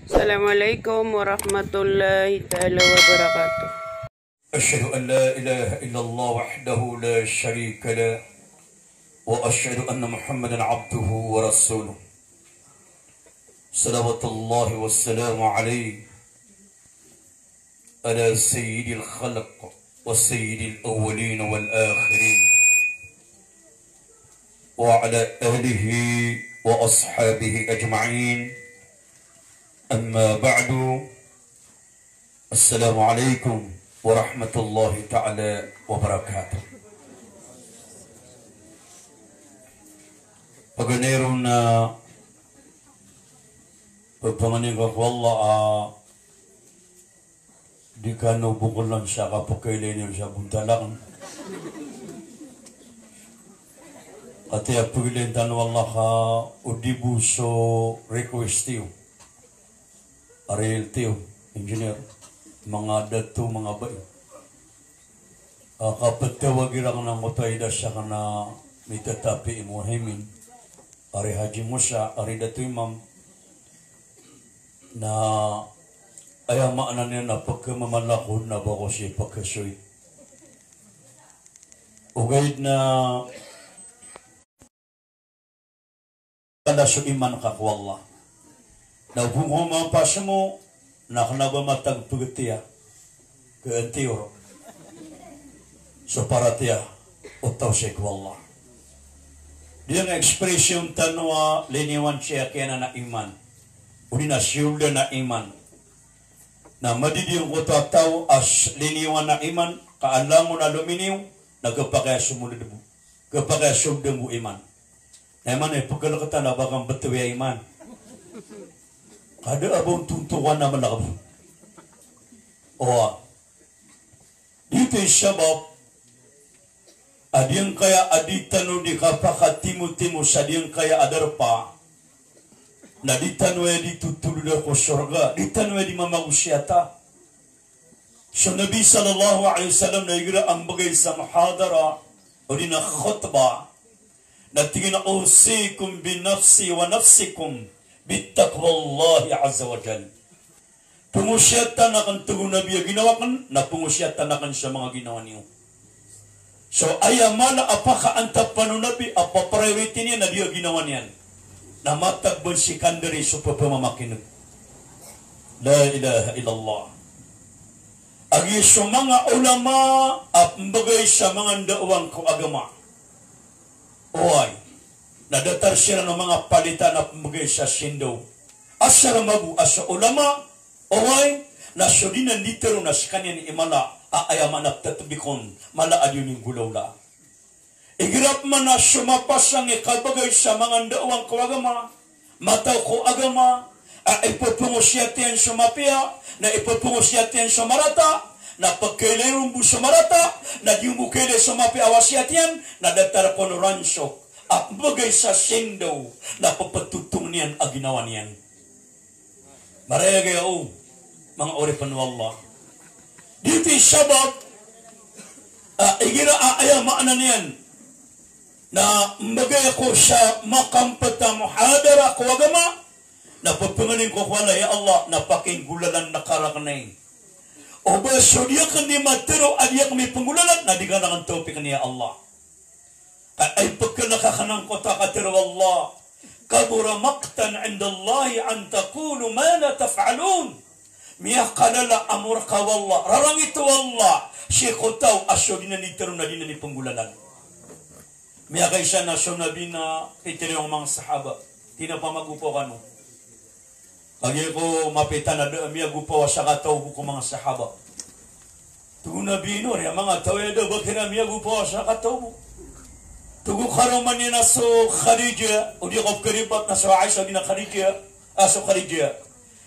Assalamualaikum warahmatullahi taala wabarakatuh. أشهد أن لا إله إلا الله وحده لا شريك له وأشهد أن محمدا عبده ورسوله صلوات الله والسلام عليه على سيد الخلق وسيد الأولين والآخرين وعلى آله وأصحابه أجمعين. أما بعد، السلام عليكم ورحمة الله تعالى وبركاته. Pagneruna pagpamaningak wala di kano bukulan siya kapagkailan siya buntalang at pagkailan tanong Allah ka udibu so request tiyo Ariel tiyo engineer mga dato mga bay kapag tawagirang ng utayda siya ka na may tatapi imuhimin ari Haji Musa ari dato imam na ayamaan na niya na pagkamamalakon na bako siya pagkasoy ugayid na kada so iman kakwalla na kung humampas mo nakanaba matagpagtiya kaantiyo so para tiya utaw siya kwalla diyan nga ekspresyon tanwa liniwan siya kaya na iman uli na siyulda na iman na madidiyong ko tataw as liniwan na iman kaalam mo na luminiw nagkapakaya sumunod mo kapakaya sumdang mo iman na iman ay pagkalakatan na bakang batuwi iman kada abang tuntukan naman na kamo o dito yung sabab adiyang kaya aditano di kapakatimu-timu sa adiyang kaya adarpa na ditanwe di tutulod ako surga ditanwe di mamagusyata so Nabi sallallahu alaihi wasallam na igra ang bagay sa muhadara o di na khutbah na tingin na usikum binafsi wa nafsikum bittaqwallahi azza wa jal pungusyatan akan tugon Nabi ginawakan na pungusyatan akan sa mga ginawa niyo so ayamala apaka antap panunabi apa priority niya na diya ginawa niyan na matagban si kandari sa pamamakinog. La ilaha illallah. Agi sa mga ulama at bagay sa mga daawang agama. Oy, nadatar sila ng mga palitan at bagay sa sindaw. Asa magu asa ulama, oy, nasudinan dito na sa kanya ni imala, aayaman at tatubikon, mala adyo ng gulawla. Igirap man na sumapas ang ikabagay sa mga daawang kawagama, mataw ko agama, ipapungusyatian sumapia, na ipapungusyatian sumarata, na pagkailayong bu sumarata, na di mo kailay sumapia awasyatian, na datar ko no ransok, at bagay sa sindaw, na papatutong niyan ang ginawa niyan. Maraya kayo, mga oripan wallah. Dito yung sabab, igira aayamaan na niyan, na mbagay ko sa makampata muhadara ko agama na pagpanganin ko wala ya Allah na pakingulalan na karakanay o ba surya kan di matero adiyak may pangulalan na di ka nang topik niya Allah ay pagkalakakanang ko takatero Allah kabura maqtan inda Allah an taqulu ma la taf'alun miya kalala amur ka wallah rarang ito Allah syekhotaw asyo dinanitero na dinani pangulalan miya kaysa na sunabi na itinayong mga sahaba. Tinapamagupo ka no. Kaya ko mapitan na miya gupo sa kataw ko mga sahaba. Tugo na bino rin mga taweda bakira miya gupo sa kataw mo. Tugo karaman niya na so Khadija. O di ko karibat na so Aisha na Khadija. So Khadija.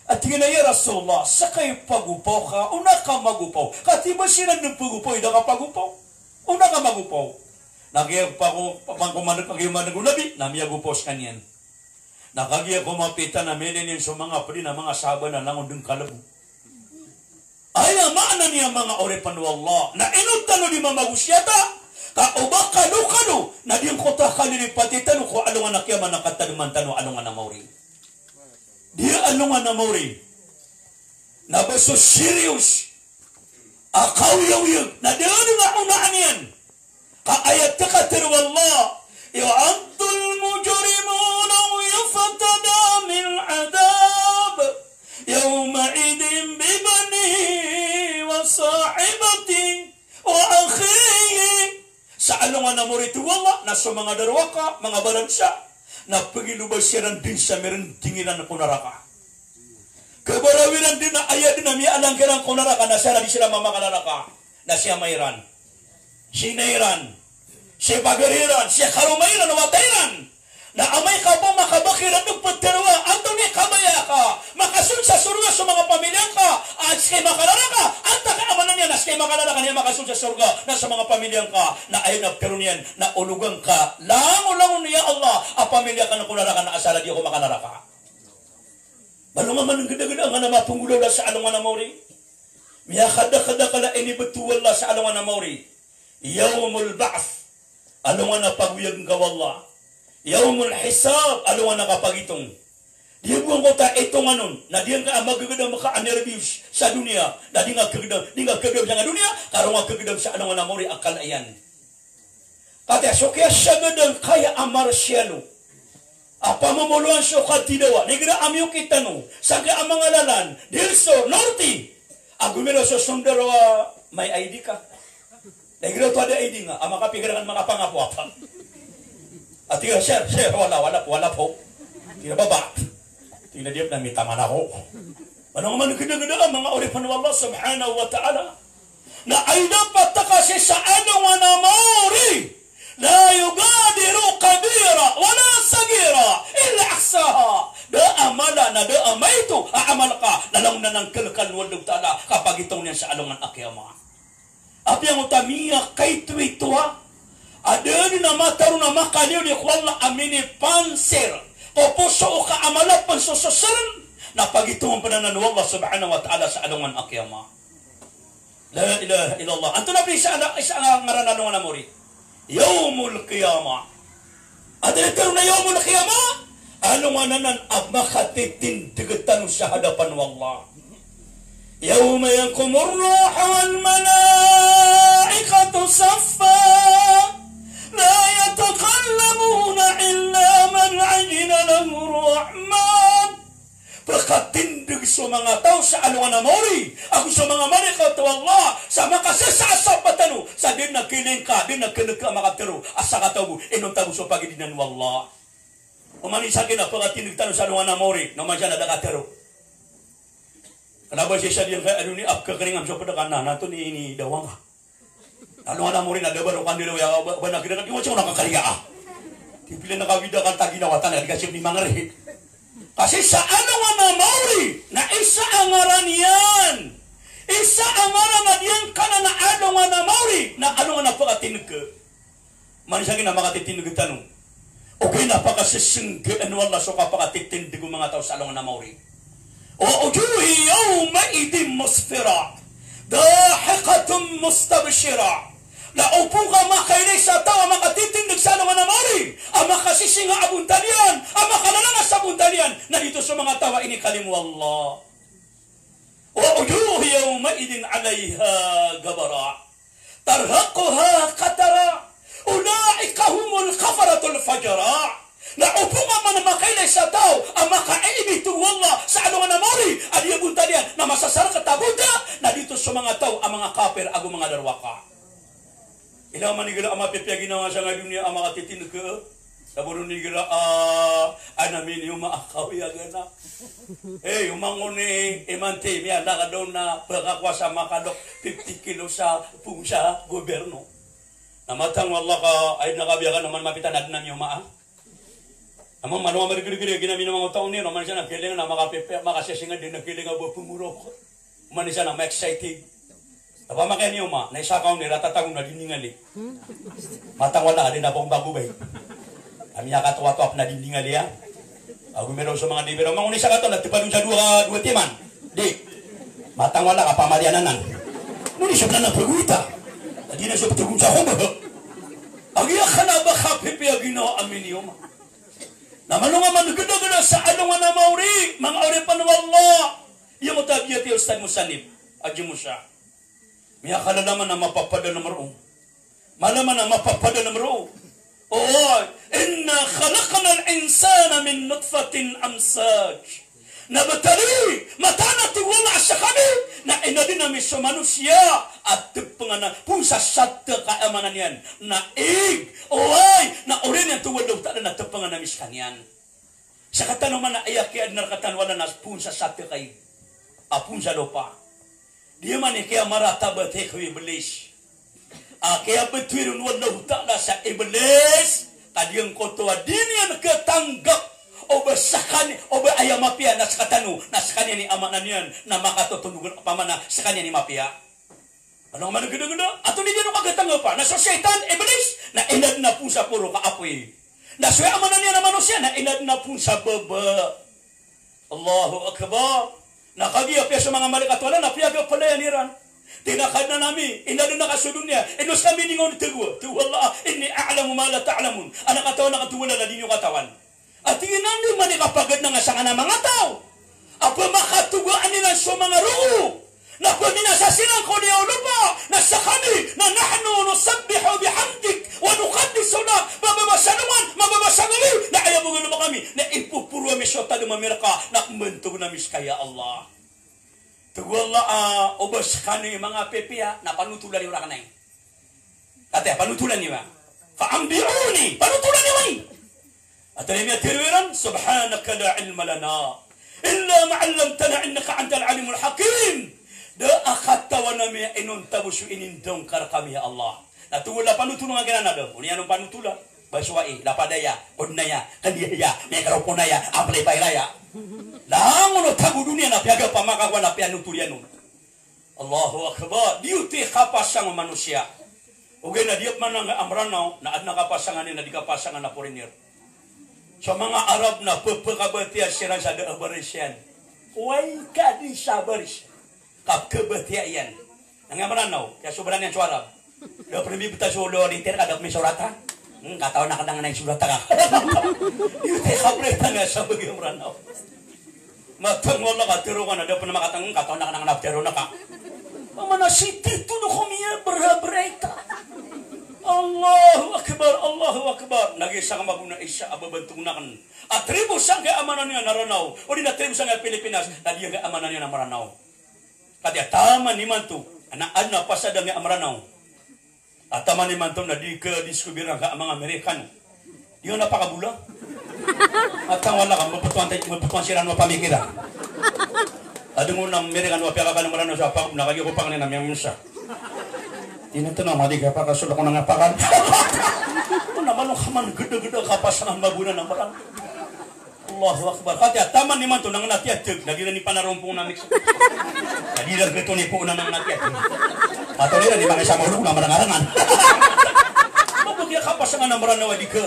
At tingin na ya Rasulullah. Sakay pagupaw ka. Una ka magupaw. Katiba sila ng pagupaw. Ida ka pagupaw. Una ka magupaw. Nagyag pa ko pangkumanag pag-iumanag ko nabi, namiyag upos kanyan. Nakagiyag ko mapitan na menin sa mga pari na mga saba na langon dun kalabo. Ay naman na niya mga orepan wallah, na inutano di mamagusyata, kauba kano na di kota kalilipatitan ko alungan na kaya man nakataduman tano alungan na mauri. Dia alungan na mauri. na baso serius akaw yaw na deon nga unaan yan kaayat takatir wallah yu'addul mujrimuna yufatada min adab yawma idin bibanihi wa sahibati wa akhihi sa alungan na morito wallah na sa mga darwaka mga balansa na pagilubasiran din sa merendinginan na kunaraka kebarawiran din na ayat din na mialang kirang kunaraka na sana di sila mamakanaraka na siya mayran sinairan siya bagariran siya karumairan watairan na amay ka pa makabakiran ng pagterwa ato ni kamaya ka makasun sa surga sa mga pamilya ka at siya makararaka at nakaamanan niya na siya makararaka niya makasun sa surga na sa mga pamilya ka na ayun na pero niyan na ulugang ka lango-lango niya Allah ang pamilya ka na kunaraka na asala di ako makanaraka balungan man ang ganda-ganda nga na mapungulaw na sa alungan na mauri miya kada-kada kala ini betuwal na sa alungan na mauri yawmul ba'ath alungan na pagwiyag nga wallah yaumul hisab alungan na kapag itong di buang kota itong anon na diyan ka magagandang maka-nervous sa dunia na di nga kagandang sa dunia karong nga kagandang sa alungan na mauri akal ayan kaya so kaya siya gadang kaya amar siyalo apa mamuluan so katidawa negra amyo kita no sangka ang mga lalan dilso norti agumelo so sundarwa may ID ka negra to ada ID nga ang makapigilan makapangapo apa at tiga share wala po tira baba tira diap na mitaman ako ano man ganda-ganda ang mga orifan ng Allah subhanahu wa ta'ala na ay dapat takasi sa anong anamori la yugadiru kabira wala sagira illa ahsaha da amala na da amay ito aamal ka nalang na ng kalkal walog ta'ala kapag itong niya sa alungan akiyama at yung utamiya kay tuwito ha ada ni nama taru nama kanyo di kuala amini panser popuso ka amala pansososan na pagitong pananan Allah subhanahu wa ta'ala sa alungan akiyama la ilaha illallah anto na bisa ang ngaranan ng namori yaumul qiyamah ada taru na yaumul qiyamah alungan nan abmakatitin digatan sa hadapan wallah yauma yakumur ruh wal malaikatu saffa لا يتكلمون إلا من عجل له الرحمن pagkatindig sa mga tao sa alungan na mori ako sa mga malikaw to Allah sa makasasasap patano sa din nagkiling ka din nagkilig ka makatero asa ka tao inong tabo sa pagidinan wallah umani sa akin na pagkatindig tano sa alungan na mori naman siya nadakatero kenapa siya diyan kaya ano ni apkakaringam sa padakanan nato ni ini dawang ka alungan na mori na dabar kan dilo ya bana kira kan wacong nakakariya dipilih nakawida kan taginawatan na dikasih ni mangere kasi sa alungan na mori na isa angaran yan isa angaran na diyan kana na alungan na mori na alungan na pagatinig ka manisagin na makatitindig tanong okay na pakasisinggaan wala so kapakatitindig mga tao sa alungan na mori o ujuhi yawma idin musfira dahiqatun mustabshira na upo ka makailay sa tao makatitindig sa alungan na mori ang makasisinga abuntalian ang makalalanga sa abuntalian na dito sa mga tawa inikalimu Allah wa ujuh yawma idin alayha gabara tarhaquha qatara ulaika humul khafaratul fajara na upo ka man makailay sa tao ang makaibig wallah sa alungan na mori ang abuntalian na masasar katabunta na dito sa mga tao ang mga kafir ago mga darwaka ila manigala ama pepya ginawa sa dunia ama katitindig ka saburo nigala anamin yung maakawi agana umangon ni imante miya nakadaw na pagkakwasa makadok 50 kilo sa pungsa gobyerno namatang wallah ka ay nakabiyakan naman mapitanad na niyo maa amang manuwa marigiri ginami ng mga taon ni naman siya nakilingan na makapepya makasisingan din nakilingan ba pumurok man siya na ma-excited apa makanya niyo ma, na isa kaon ni ratatagong na diningali. Matang wala din na pong bagubay. Kami nakatuwa-tuwa na diningali ya. Ako meron sa mga libero. Mga unisa ka to, nagtipadong sa dua timan. Di. Matang wala ka pamaliananan. Nuni siya na napaguita. Hindi na siya patagong sa humba. Agiya ka na ba kapipya ginawa amin niyo ma? Naman nga man ganda sa alungan na mauri. Mga oripan wallah. Dia mo tabiat ya Ustaz Musanib. Aji Musa. Miya kalalaman na mapapada na marong. Malaman na mapapada na marong. Oh, inna khalaqna al-insana min nutfatin amsaj. Nabatali matana tiwala sa kami na inadinamis sa manusia at pangana pusa satta kaamanan yan na oy na orin yan tuwadaw ta na tepanganamis kanyan sa katanaman na ayakiad na katanwala na punsa satta kay apun sa lupa di man kaya marata ba te ko iblis kaya betwirun wala ta sa iblis kadiyang ko to din yan katanggap o ba sakanya o ba ayaw mapia na sa katano na sa kanya ni amanan yan na makatutunugan pamana sa kanya ni mapia ano man ganda-ganda ato ni dino kagatanga pa na sa setan iblis na inad na po sa puro kaapoy na suya amanan niya na manusia na inad na po sa baba Allahu Akbar nakagiya pa sa mga malaikat wala na piyaga pala yan iran tinakad na namin inad na kasudun niya inos kami ningon tegwa tuwala inni a'lamu ma la ta'lamun anak katawan nakatuwala na din yung katawan at inan ni manikapagad na nga sa nga mga tao apa makatugaan nila sa mga roo na paminasasilan ko niya lupa na sa kami na nahnu nusabbihu bihamdik wa nuqaddisu lak mababasanuman na ayaw mo nga kami na ipupuro mi sa tado mamirka na kumentog na miskaya Allah tuwala obas kani mga pepiya na panutulan niyo rakanay kate panutulan niyo faambiuni panutulan niyo ay أتريم يا تيرويران سبحانك لا علم لنا إلا ما علمتنا إنك أنت العليم الحكيم دا أخذت ونمي إنون تبشو إنين دونكر kami ya Allah natuwala panutulan nga ganana daw unya nung panutula baswai lapadaya odnaya kandiya may karoponaya amplay pairaya langono tagu dunia na piaga pamakawa na pianuturian Allahu Akbar diuti kapasang manusia ugay na diop man nga amranaw na adna kapasangan ni na di kapasangan na foreigner sa mga Arab na pagpakabatiya sila sa daabarisyan. Huwag ka di sabaris. Kapkabatiya yan. Nangamaranaw, kaya sobrang yan sa Arab. Daw primi buta solo, liter ka, daw may surata. Katawa na ka na nga na yung surata ka. Yung tekabreta nga sa bagyong ranaw. Matang wala ka, tiro ka na, daw pa na makatang, katawa na ka na nga tiro na ka. Pamana si Tito na kumiya, barabreta. Allahu Akbar nagisa ka maguna isa ababantong nakan atribo sang kay amanan niya naranaw o di na tribo sang kay Pilipinas na diya kay amanan niya na maranaw kaya tama ni manto ana pasada nga amaranaw at tama ni manto na di ka diskubira ka mga Amerikano di na pakabula at ang wala ka mabutuan sila ng pamikira adong unang Amerikano apya ka ng maranaw sa pakab nakagyo ko pa kanina miyang minsa ini tu nama dia apa kasul aku nang apakan? Tu nama lu kaman gede-gede kapasangan babuna nang barang. Allahu Akbar. Kata taman ni man tu nang natia cek, lagi ni panarompong namik. Lagi dah geto ni pu nang natia. Atau dia ni pakai sama lu nang barangan. Apa dia kapasangan nang barang di ke?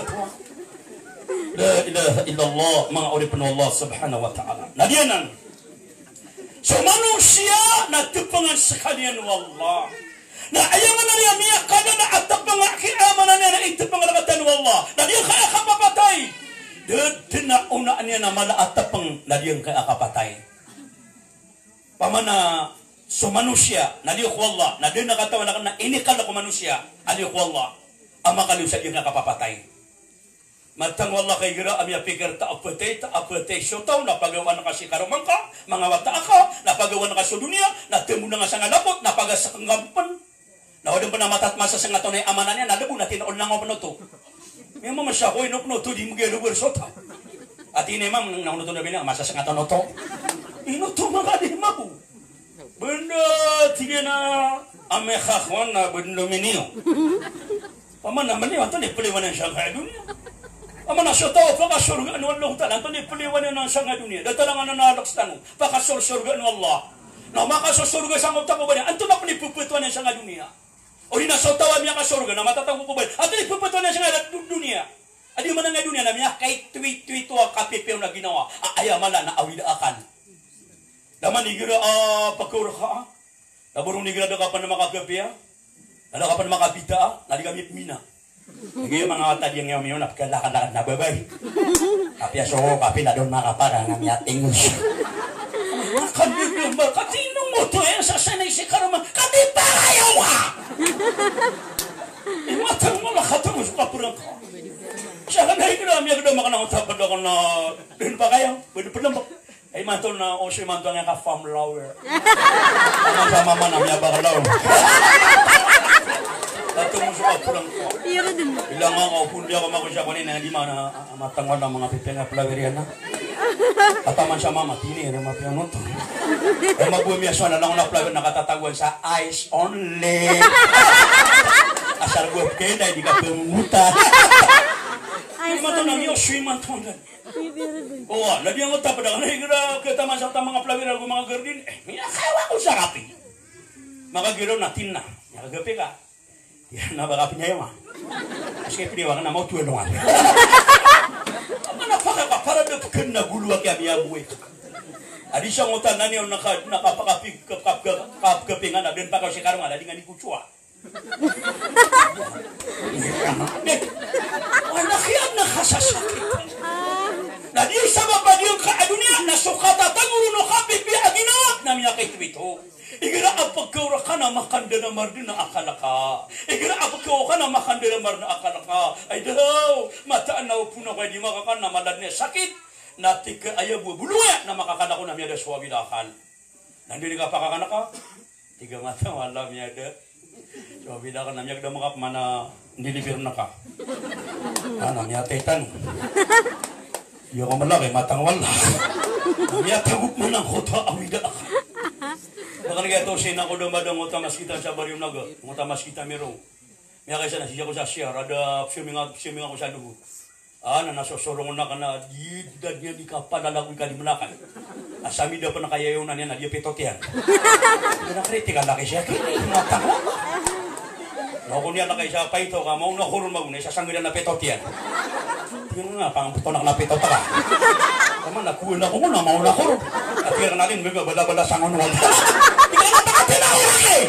La ilaha illallah, mga uri penuh Allah subhanahu wa ta'ala. Nadianan. So manusia na tupangan sekalian wallah. Na ayaman na niya miyak ka na atap mga kiamanan niya na itip mga nakatan wallah na diyan kaya kapapatay din na unaan niya na mala atap na diyan kaya kapatay pamana so manusia na diyan wallah na diyan nakatawa na inikal na ko manusia aliyo wallah ang makaliw sa diyan kapapatay matang wallah kay gira amya pikir ta apatay so taw na pagawa na kasi karumang ka mga wata ka na pagawa na kasi dunia na temu na nga sa ngalapot na pagasakang gampan na wadang panamatat masa sa nga tonay amanan niya, nadabu na tinoon lang ako panoto. May mga masya ko, inupnoto, di mo gaya lugar sota. At ini ma'am, naunuto na bilang, masa sa nga tonoto. Inuto mga di mo. Benda, tiga na, ame kakwan na benda minio. Paman naman niyo, ito ni paliwan ng Shanghai dunia. Paman na sota o, pakasurga anu Allah ta'ala, ito ni paliwan ng Shanghai dunia. Dito lang ang nanaloks tanong, pakasurga anu Allah. Na makasurga sa ngutang ko ba niya, ito na panipuputuan ng Shanghai dunia. O di nasotawa miya ka surga na matatang ko ba? At ipuputuan na siya nga dunia. Adi man nga dunia na miya kay tweet wa kapipew na ginawa. Ayamala na awida akan. Daman igira pakur ka. Naburong nigira da ka pa na makapiya. Ada ka pa na makapita. Nadi kami mina. Ngayon mga tadi yang ngayon napakalakan na babay. Kapya so kapi na doon makapara nga miya tingus. Kan Nambal katinong mo to sa sanay si karama katita kayo ha. Matang mo lah katong suka purang ka. Siya ka na higram ya gdo makanang utapad ako na din pa kayo. Pwede pa lang ba? Ay manto na o si manto nga ka farm flower. Ano sa mama na miya bakalaw. Katong suka purang ka. Ilang nga ako pundi ako makusya ko nina di mana matangwal ng mga pipenga flower yan na. Ataman sa mama tini na mapiano to. Ay magbumiyaso na lang na flower nakatatagwan sa eyes only. Asal gue kena di kapemuta. Ay manto na miyo sui manto na. Oh, na dia ngota pada kana gira ke taman sa mga flower aku mga gardin. Mina kawa ko sa kapi. Maka giro natin na. Ya gape ka. Ya na ba kapi niya mah. Kasi piliwa na mau tuwa doang. Mana paka ka para de kenna gulu ak ya buwe. Adi siya ngota nani ang nakapakapi kapingan na den pakaw si karong ada dengan ikucua. Anak yan nakasasakit. Na di sama bagyo ka adunia na sukata taguro no kapipi agina na miya kay twito. Igira apagkaura ka na makanda na mardi na akalaka. Igira apagkaura ka na makanda na mardi na akalaka. Ay daw, mataan na upuna kayo di makakan na malad niya sakit. Natik ayaw buluya na makakana ko na miya da suwabi dakal. Nandini ka pakakana ka? Tiga mata wala miya da. Suwabi dakal na miya da makap mana nilibir na ka. Ano miya tetan. Iya ko malaki matang wala. Miya tagup man ang kota awida ka. Baka nagayto siya na ko dumadang ngota mas kita sa baryo naga. Ngota mas kita merong. Miya kaysa na siya ko sa share. Ada swimming ako sa dugo. Nasosorong na ka na di dad niya di ka palalagoy ka di manakan. Asami daw pa na kayayaw na niya na di petot yan. Hindi na kritikal na siya. Matang wala. Kung niya na kayo sa paito ka, mauna ko rin mauna, isasangin na petot yan. Yun nga, pang puto na petot ka. Tama, nakuha na ko muna, mauna ko rin. At kaya natin, may bala-bala sa ngunwag. Ikaw na pakatin na ako eh!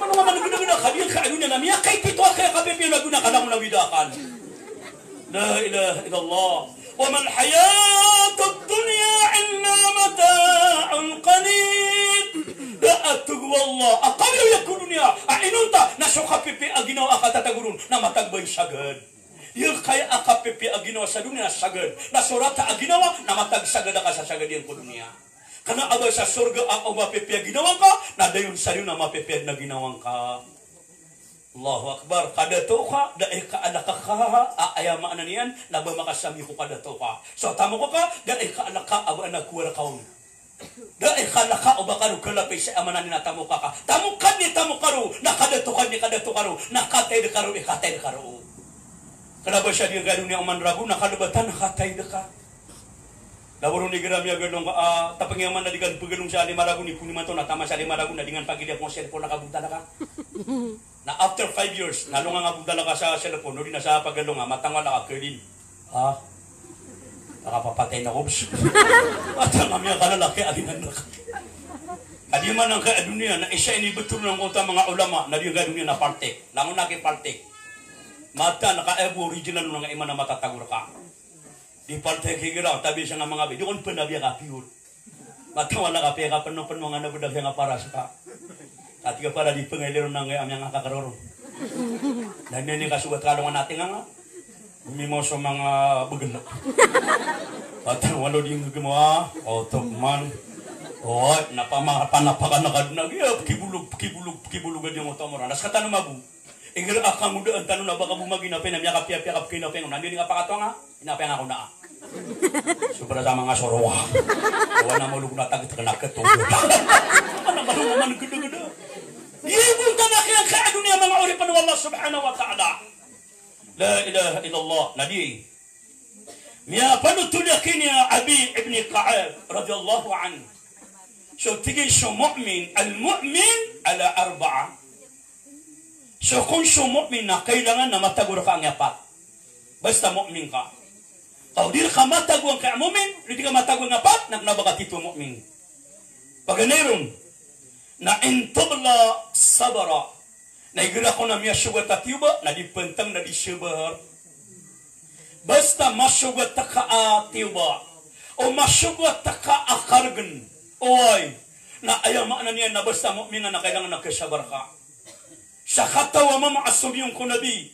Ano nga managuna-guna ka, yung kaaguna na, miya kay pito kaya kapipi naguna ka na nawidakan. La ilaha illallah. Wa man hayatud dunya illa mata'un qalil. Da'atug wallah aqallu yakun dunya ainunta nasuka pipi aginaw akatatagurun na matagbay sagad. Yung kaya akapipi aginaw sa dunia sagad. Na surata aginawa na matagsagad ka sa sagad yung dunia. Kana abay sa surga ang mapipi aginawa ka na dayon sa na mapipi na ginawang ka. Allahu Akbar, kada to ka, dahil ka anak ka, ayamaan na niyan, naba makasami ko kada to ka. So, tamo ko ka, dahil ka anak ka, aba anak kuwara kaon. Dahil ka anak ka, o baka rin kalapay sa amanan na tamo ka ka. Tamo ka ni tamo ka ro, nakada to ka ni kada to ka ro, nakatay de ka ro, ikatay de ka ro. Kanaba siya di gano'n niya umanrago, nakalabatan, nakatay de ka. Lawaro ni Gramia ganong tapangyaman na digan pagalong sa Alimarago ni Puniman to, natama sa Alimarago na dingan pagilya kong cellphone nakabunta na ka. Na after 5 years, nalunga nga bugdala ka sa cellphone, no di na sa pagalong nga, matangwala ka, Kerlin. Ha? Nakapapatay na kubs. At ang aming kalalaki, alinan na ka. Kadiman ang kaadunia na isa inibetul ng kota mga ulama na di gadunia na partek. Langon na kay partek. Mata naka-ebo original ng iman na matatagur ka. Di partek higira, tabi siya nga mga bi. Di kon penabiya ka, piyod. Matawala ka, piya ka, penuh-penuh nga nabudagya nga para sa ka. At ka para di pangiliro ng aming nga kakaroro. Dan ini kasugat kalungan natin nga. Mimoso mga bagala. At walo di yung gumawa. O, tokman. O, napanapakan na kadunag. Kibulog yung otomora. Nas kata namabu. Ingil akang muda ang tanong na baka bumagi na pinam. Yakap kinapin. Nandini nga pakato nga. Inapin ako na. Sobra sa mga sorowa. Kawan na malug na tagit ka nakatong. Ano ba naman gada-gada? Ibong tanak yang kaadunia mga uripan ng Allah subhanahu wa ta'ala. La ilaha illallah. Nadi. Miya panutudakin ya Abi ibn Ka'ab radiyallahu anhu. So tigil siya mu'min. Al-mu'min ala arba'a. So kung siya mu'min na kailangan na matagur ka ang yapat. Basta mu'min ka. Kau dir ka matagur ka mu'min, hindi ka matagur ang yapat, nagnabaka tito mu'min. Paganeron, na intubla sabara na igira ko na miya sugat at yuba na di pentang na di subar basta masugat ka at yuba o masugat ka akargan Oy, na ayaw makna niya na basta mu'min na kailangan nagkasabar ka. Sa katawa mamaasob yung kunabi.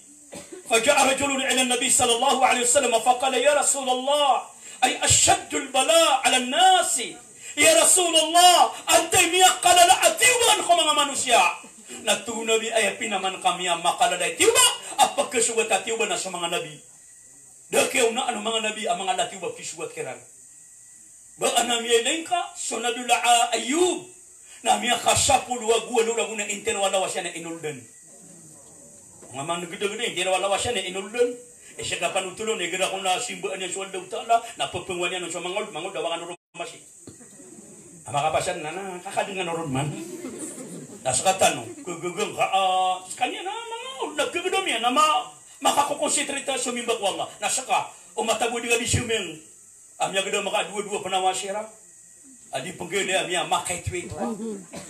Faja'a rajulun ila nabi sallallahu alaihi wasallam faqala ya Rasulullah ay ashaddul bala ala nasi. Ya Rasulullah, antay miyak kalala at tiwan ko mga manusia. Natunabi ay pinaman kami ang makaladay tiwa at pagkasugat at tiwa na sa mga nabi. Dahil na ano mga nabi ang mga latiwa kisugat kiran. Baka namiyay ka, so nadula Ayub. Namiya kasapul wagwalo lagu na interwalawa siya na inuldan. Mga mga nagdagdag interwalawa siya na inuldan. E siya kapanutulon, e gana kung nasimbaan niya sa waldaw ta'ala, napapungwan niya sa mangol dawangan nurong masi. Ang makapasan na kakadingan nurong man. Nasa katanong, kugugang ka, kanya na mangol, nagkagudom yan, na makakukonsentrita sumimbak wala. Nasa ka, umatago di ka di suming. Amya gada maka-dua-dua penawasira. Adi penggele amya makai tweet.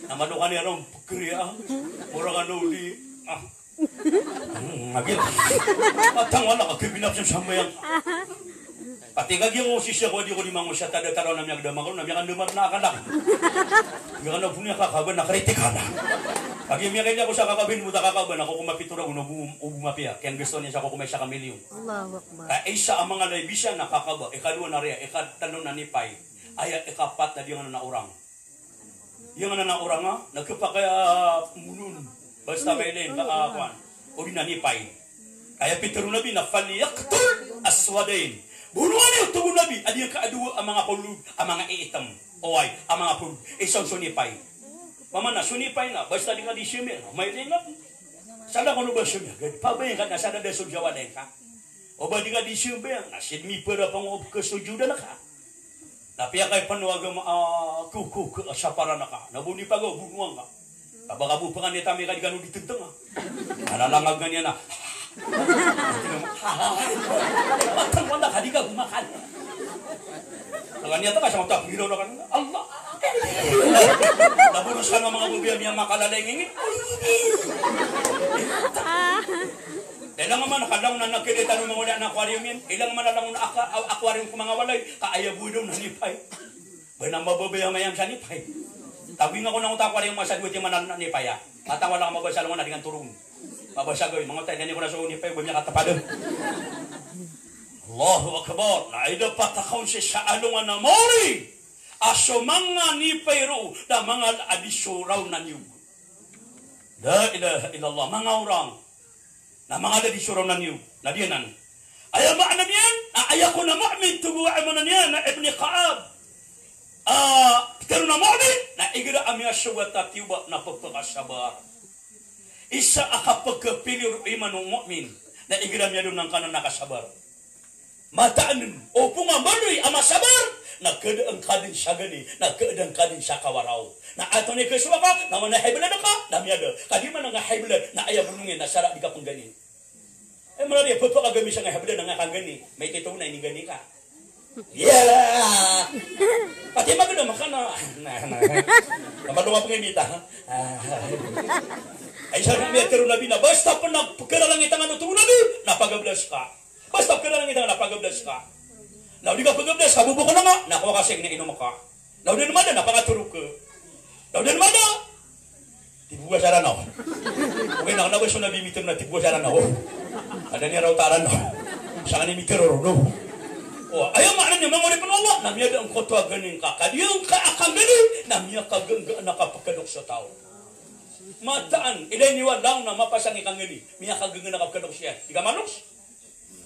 Nama dokan niya rong pagkiriya. Orang ano di. Agil. Patang wala ka kibinap sa sambayang. Pati kagi mo sisya ko di ko di mango siya tada taraw namya gada mangol. Namya kan dumar na akanak. Namya kan punya kakaban na kritik ana. Pagi miya kanya ko sa kakabin mo ta kakaban. Ako kumapitura ko bumapia. Kaya gusto niya sa ako kumay sa kamilyon. Allahu Akbar. Isa ang mga laibisya nakakaba. Ikadua na rin. Ikatano na nipay. Ay ikapat na diyan na naurang. Yung na naurang ha. Nagkapakaya munun. Basta kailin. Kaakuan. O di na nipay. Kaya pitero nabi na faliyaktul aswadain. Bunuan yung tubo nabi. Adi yung kaadua ang mga pulug. Ang mga iitam. Oay. Ang mga pulug. Isang sunipay. Mama na sunipay na. Basta di ka di simil. May tingap. Sada ko ba siya? Pabayang ka na sada da sudyawa din ka. O ba di ka di siya? Nasid mi pera pang kasujuda na ka. Tapi kay panuwaga kuku sa para na ka. Nabuni pa go bunuang ka. Kabakabu pa nga ni tami ka di ka nung ditenteng ha. Nalalangag nga niya na. Matang wala ka di ka bumakan. Naganyan ta ka siya magtapiro na ka. Allah! Nabunos ka ng mga bubiyam niya makalalay ngingin. Ilang man nakalaw na nakilita ng mga wala na aquarium yan. Ilang man nalang na aquarium kung mga walay. Kaayabudong na nipay. Ba na mababaya mayam sa nipay. Tawing ako ng aquarium masadwit yung manal na nipay. Matang wala ka mabasa lang na dengan turun. Mabasa gawin. Mga tayo ganyan ko na sa nipay. Huwag niya katapadon. Allahu Akbar. Naida patakon siya sa alungan na mori. Aso mga nipay ro. Da mga adisyo raw na niyo. La ilaha illallah. Mga orang. Na mga ada di surau na niyo, na diyanan. Ayaw maana niyan, ayaw ko na ma'amin, tubuwa mo na niyan, na Ibn Ka'ab. Pero na ma'amin, na igira amya suwat at tiwa na pagpakasabar. Isa akapagkapilir iman ng mu'min, na igira niya doon ng kanan nakasabar. Mataanin, o pumabaloy, amasabar, nagkadaan ka din siya gani, nagkadaan ka din siya kawaraw. Na ato ni Kriswa ka, na manahibla na ka, namiyada. Kadi man nga hibla, na ayaw bunungin, na sarap di ka pang gani. Eh, malari, pagpakagami siya nga hibla na nga kang gani, may titong na ini gani ka. Yeah! Pati maganda, maka na. Namalunga pang imita, ha? Ay, siya ng metero na bina, basta pa nagpagkaralang itangan ito nabi, napagablas ka. Basta pagkaralang itangan, napagablas ka. Law di ka pagablas, kabubo ka na nga, nakuha kasi na inom ka. Law di naman na, napangaturog ka. Law di naman na, tibuwa siya na. Okay, nakanabas yung nabimitin na tibuwa siya na. Ada niya raw taran na. Saan ni mikiro no. Ayaw maana niya, mga ulit panawa, namiyada ang kotwa ganin ka. Kadiyang ka akang ganin, namiya ka ganggaan nakapagkadok sa tao. Mataan, ilay niwa lang na mapasang ikang ganin, miya ka ganggaan nakapagkadok siya. Ika manos?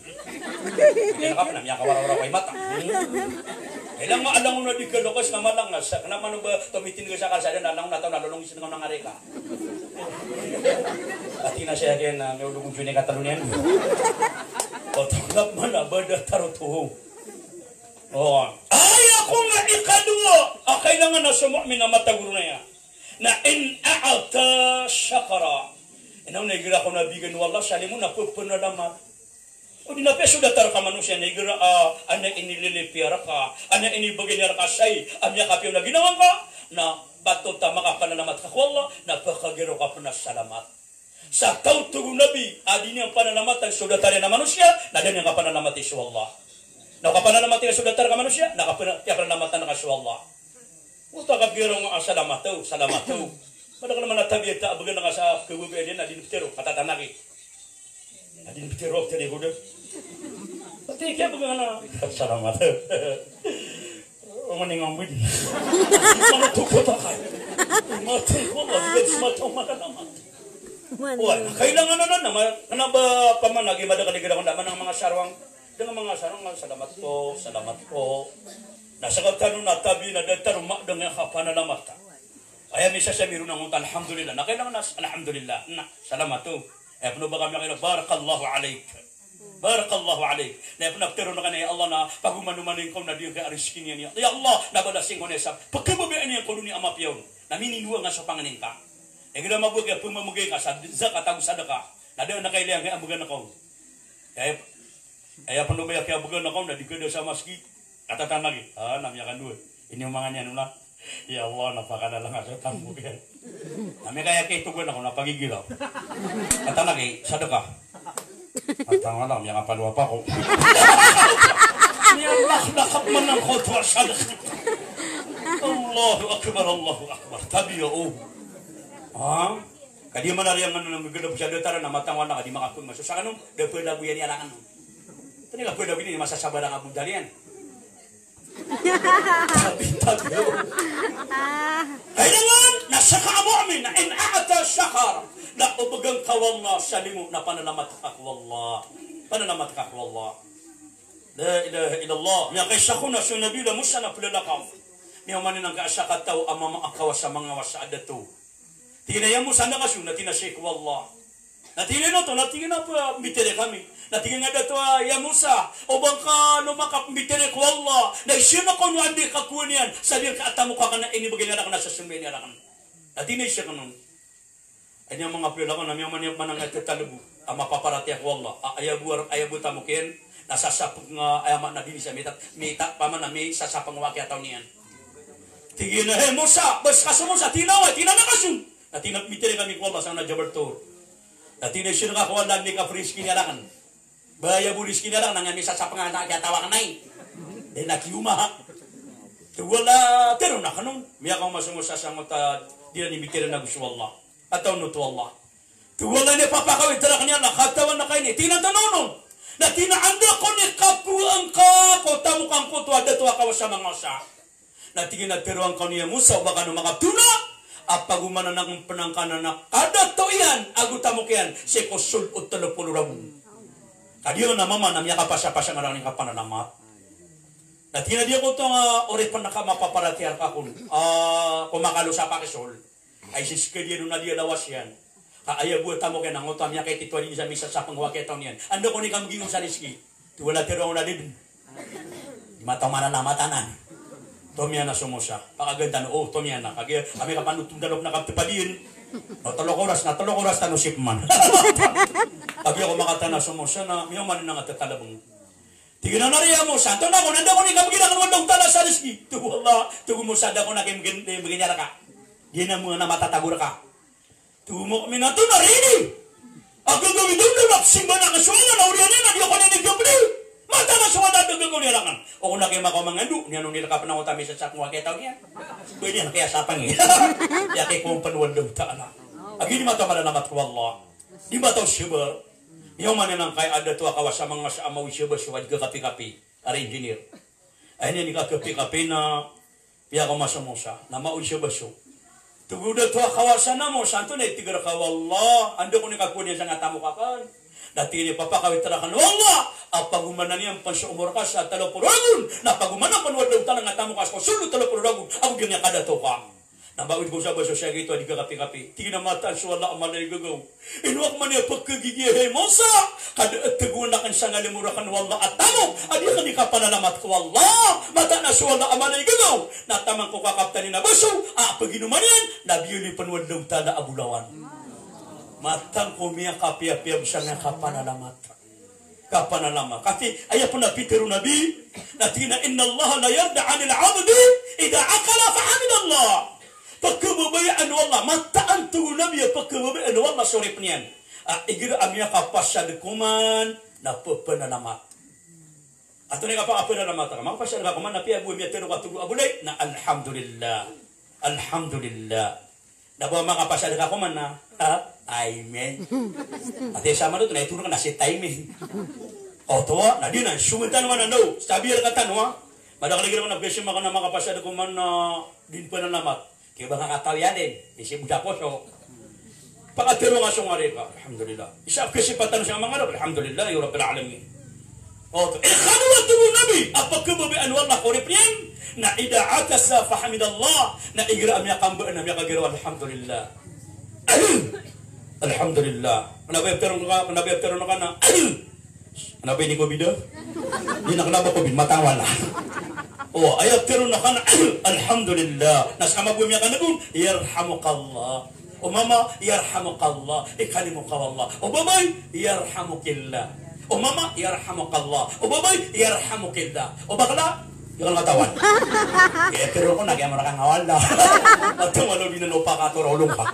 Hindi na ka pa na, miya ka waraw-waraw kay mata. Ilang maalang na di kalokas na malang na, naman ba tumitin ka sa kalsada, nalang na ito, nalulong isin ng nangareka. Pati na siya kaya na may ulugong siya ni Katalunian. O tanggap man na ba na tarutuho? Ay ako nga ikadua! Kailangan na sumu'min na mataguro na yan. Na in a'ata syakara. Inaw nagira ko na bigan wala sali mo na pupunalamat. O di na peso datar ka manusia nagira ana inililipira ka, ana inibagay niya ka say, amya ka piyo na ginawan ka, na bato ta makapanalamat ka wala, napakagiro ka pa na salamat. Sa tautugo nabi, adi niyang panalamat ang sudatari na manusia, na din niyang kapanalamat isu Allah. Na kapanalamat ang sudatari ka manusia, na kapanalamat na kasu Allah. Uta ka biro nga salamatu. Pada kana manatabi ta abagan nga sa kewebe din adin pitero katatanaki. Adin pitero tadi kuda. Pati kaya bagan na salamatu. Omani ngambid. Mana tukot ka. Mati ko ba smata matanamat. Wah, kailangan na naman. Ano ba paman lagi ba kaligid ako naman ng mga sarwang dengan mga sarwang salamat po. Nasa kagtanong natabi na data rumak dengan kapanalamat. Ayam isa sa miru ng alhamdulillah. Na kailangan na alhamdulillah. Na salamat po. Puno ba kami kailangan barakallahu alaik. Barakallahu alaik. Na punaptero na kanaya Allah na pagumanumanin ko na diyo kay ariskin niya. Ya Allah, nabalasing ko nesa. Pagkababayaan niya ko ni amapiyaw. Namininuwa nga sa panganin ka. Kita mabuat ya pemamugay ka sa zakat atau sedekah. Nada na kailangan kay abugan ako. Kaya penuh banyak kaya abugan ako na dikeda sa maski. Katakan lagi, namanya kan dua. Ini omongannya nula. Ya Allah, napakada lang sa tambo yan. Namanya kaya kay tugon ako napagigil ako. Kata lagi, sedekah. Atang alam yang apa lupa ko. Ya Allah, lakap man ang khotwa sedekah. Allahu akbar. Tabi ya kadi mana yang nang gedep sa datara na matang wana kadi makapun masusa kanum depe labu yan ala kanum. Tani ka pwede bini masa sabar ang abud dalian. Tabi. Kailangan nasa kaamu'min na in a'ata syakar na ubagang kawallah salimu na panalamat kakwallah. La ilaha illallah. Miya kay sakuna sunabila musa na pulalakaw. Miya manin ang kaasyakat tao amama akawa sa mga wasaadatu. Tingnan mo sana kasi natin na Sheikh Wallah. Natingin na to, natingin na po mitere kami. Natingin nga dato ya Musa, o bangka lumakap mitere ko Allah. Na siya na kung hindi kakuha niyan, sabi ka atamo ka na inibagay na na sa sumay niya na. Natingin siya kanon. Ay niya mga pila ko na miya manang tatalabu. Ang mapaparati ako Allah. Ayabu tamukin, nasasapag nga ayamat na din siya. Mita paman na may sasapang wakya taon niyan. Tingin na, Musa, bas kaso Musa, tinaw na kaso. Natinap mitire kami ko basa na jaberto. Natinay siya nga kuwan lang ni ka friski niya lang. Baya buriski niya lang nang misa sa pangana kaya tawa kanay. Den nakiuma. Wala pero na kanon. Miya ka masumusa sa mata dia ni mitire na gusto Allah. Ataw no to Allah. Wala ni papakawit tara kanya na katawan na kay ni tinatanonon. Na tinaanda ko ni kapuan ka ko tamu kang ko to ada to ka sa mga sa. Natingin na pero ang kaniya Musa baka no mga tuna. Apagumana ng penangkanan na kada to yan agutamu kian si kosul utalo pulurabun. Kadiyo na mama namya kapasa-pasa nga lang ng kapananamat. Natina dia ko to nga ori pa nakamapaparatyar ka kun kumakalo sa pakisol. Ay siske dia na dia lawas yan. Kaaya buat tamo kaya nangotam niya kay titwa din sa misa sa pangwaketaw niyan. Ando ko ni kamgingong sa niski. Tuwala tiro na din. Di mataw mananamatanan. Tomia na sumusa. Pakaganda no, tomia na. Kaya kami kapanutong dalok na kaptipadin. No, talok oras tano sipman. Kaya ako makata na sumusa na, miyo man na nga tatalabong. Tignan na rin mo, santo na ako, nanda ko ni kamagina kan wandong tala sa riski. Tuwala, tugumusada ko na kimaginyara ka. Di na mga na matatagura ka. Tumo kami na ito na rin. Ang gagawin doon na naksimba na kasuala na uriyan na, di ako na nagkabli. Mata na suwala dagang ko nilakan. O kung nakima ko mangandu, niya nung nilakapan ako tamis at sakong waketaw niya. Pwede na kaya sapang eh. Kaya kay kong panuwandong taala. Agi di mata malalamat ko Allah. Di mata siya. Yung mananang kay ada to akawas sa mga sa amaw siya suwad ka kapi-kapi. Ara engineer. Ay niya ni ka kapi-kapi na piya ko masamusa. Na mao siya baso. Tuguda to akawasan na mo. Santo na itigra ka wallah. Ando ko ni kakunin sa nga tamo kakan. Dati ni papakawit tarakan wallah. Apagumanan niya pansa umur ka sa 30 ragun. Napagumanan panuwad daw talang nga tamo kas ko. Sulo 30 ragun. Ako ganyan kada to ka. Nabawid ko sa baso siya gito, di ka kapi-kapi. Tingin na mata, suwala ang malay gagaw. Inuwak man niya pagkagigiyahe mo sa. Kada at kagunakan sa ngalimurakan wala at tamo. Adi ka di ka panalamat ko wala. Mata na suwala ang malay gagaw. Natamang ko kakapta ni na baso. Paginuman yan, nabiyuli panuwad daw tala abulawan. Matang ko miya kapi-apiyab siya nga kapanalamat. Kapanalamat. Kasi ayaw po na Peter Nabi. Natina, inna Allah la yarda anil abdi. Ida akala fahamid Allah. Pagkababayaan wallah, mataan to nabiya pagkababayaan wallah sorry penian. Igira amya kapasya kuman na pepenanamat. Ato ni kapag apenanamat ka, magpasya ka kuman na piya buhay miya tero ka tugo abulay na alhamdulillah. Alhamdulillah. Nabawa mga kapasada ka kuman na. Amen. At sama doon, naitulong ka na si timing. O, tuwa, na di na, sumunta naman na no. Sabi ka tanwa. Madakalagi naman na besin maka na mga kapasada kuman na din pa na namat. Kaya ba nga kataw yan din. Isi buda ko, so. Pakatiro nga siyang arika. Alhamdulillah. Isa kasi patanong siya mga Arab. Alhamdulillah, ya Rabbil Alamin. O, to. Khanuwat mo nabi. Apagkababian wallah korip niyan. Na ida'atasa fahamidallah. Na igra amya kambaan amya kagiraw. Alhamdulillah. Alhamdulillah. Kenapa terong ka na? Kenapa ini COVID? Hindi na kenapa COVID? Matawala. Oh, ayat terong ka na. Alhamdulillah. Nasama po miya ka na kung yarhamukallah. O mama, yarhamukallah. Ikalimukallah. O babay, yarhamukillah. O mama, yarhamukallah. O babay, yarhamukillah. O bakla, yung katawan. Kaya pero ko nagya mo na kang awala. At yung ano binalupa ka, turulong ka.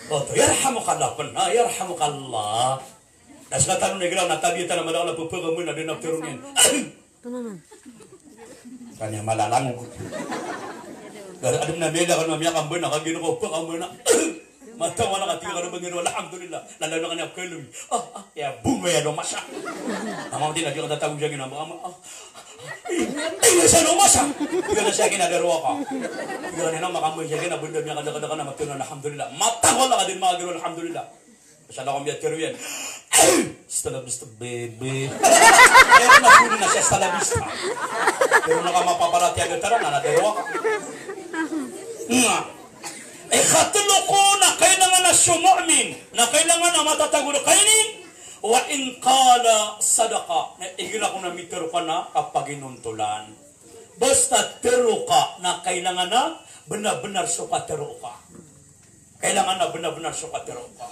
O to, yarhamukallah. Yarhamukallah. Nas katanong na galaw, natabi na malakala pupuga mo na din ang turong yan. Ito naman. Kanya malalango. Alam na mela ka mamaya kang na kagino ko pa kang na. Matawa na katika ka bangiro. Alhamdulillah. Lalo na kanya kelum. Ya bumaya do masa. Amang din lagi ka tatawag siya ginama. Sa no masa. Iga na siya ginagawa ka. Iga na makamoy siya ginabunda niya kada-kada na matunan. Alhamdulillah. Matawa na ka din mga giro. Alhamdulillah. Masyala kong biyat kero yan. Stalabista baby. Pero napunin na siya stalabista. Pero nakamapaparati agad tara na nadawa ka. Ikatlo ko na kailangan na sumu'min, na kailangan na matataguro kainin, wa in kala sadaka, na igila ko na mitero ka na kapag inuntulan. Basta tero ka na kailangan na benar-benar suka tero ka. Kailangan na benar-benar suka tero ka.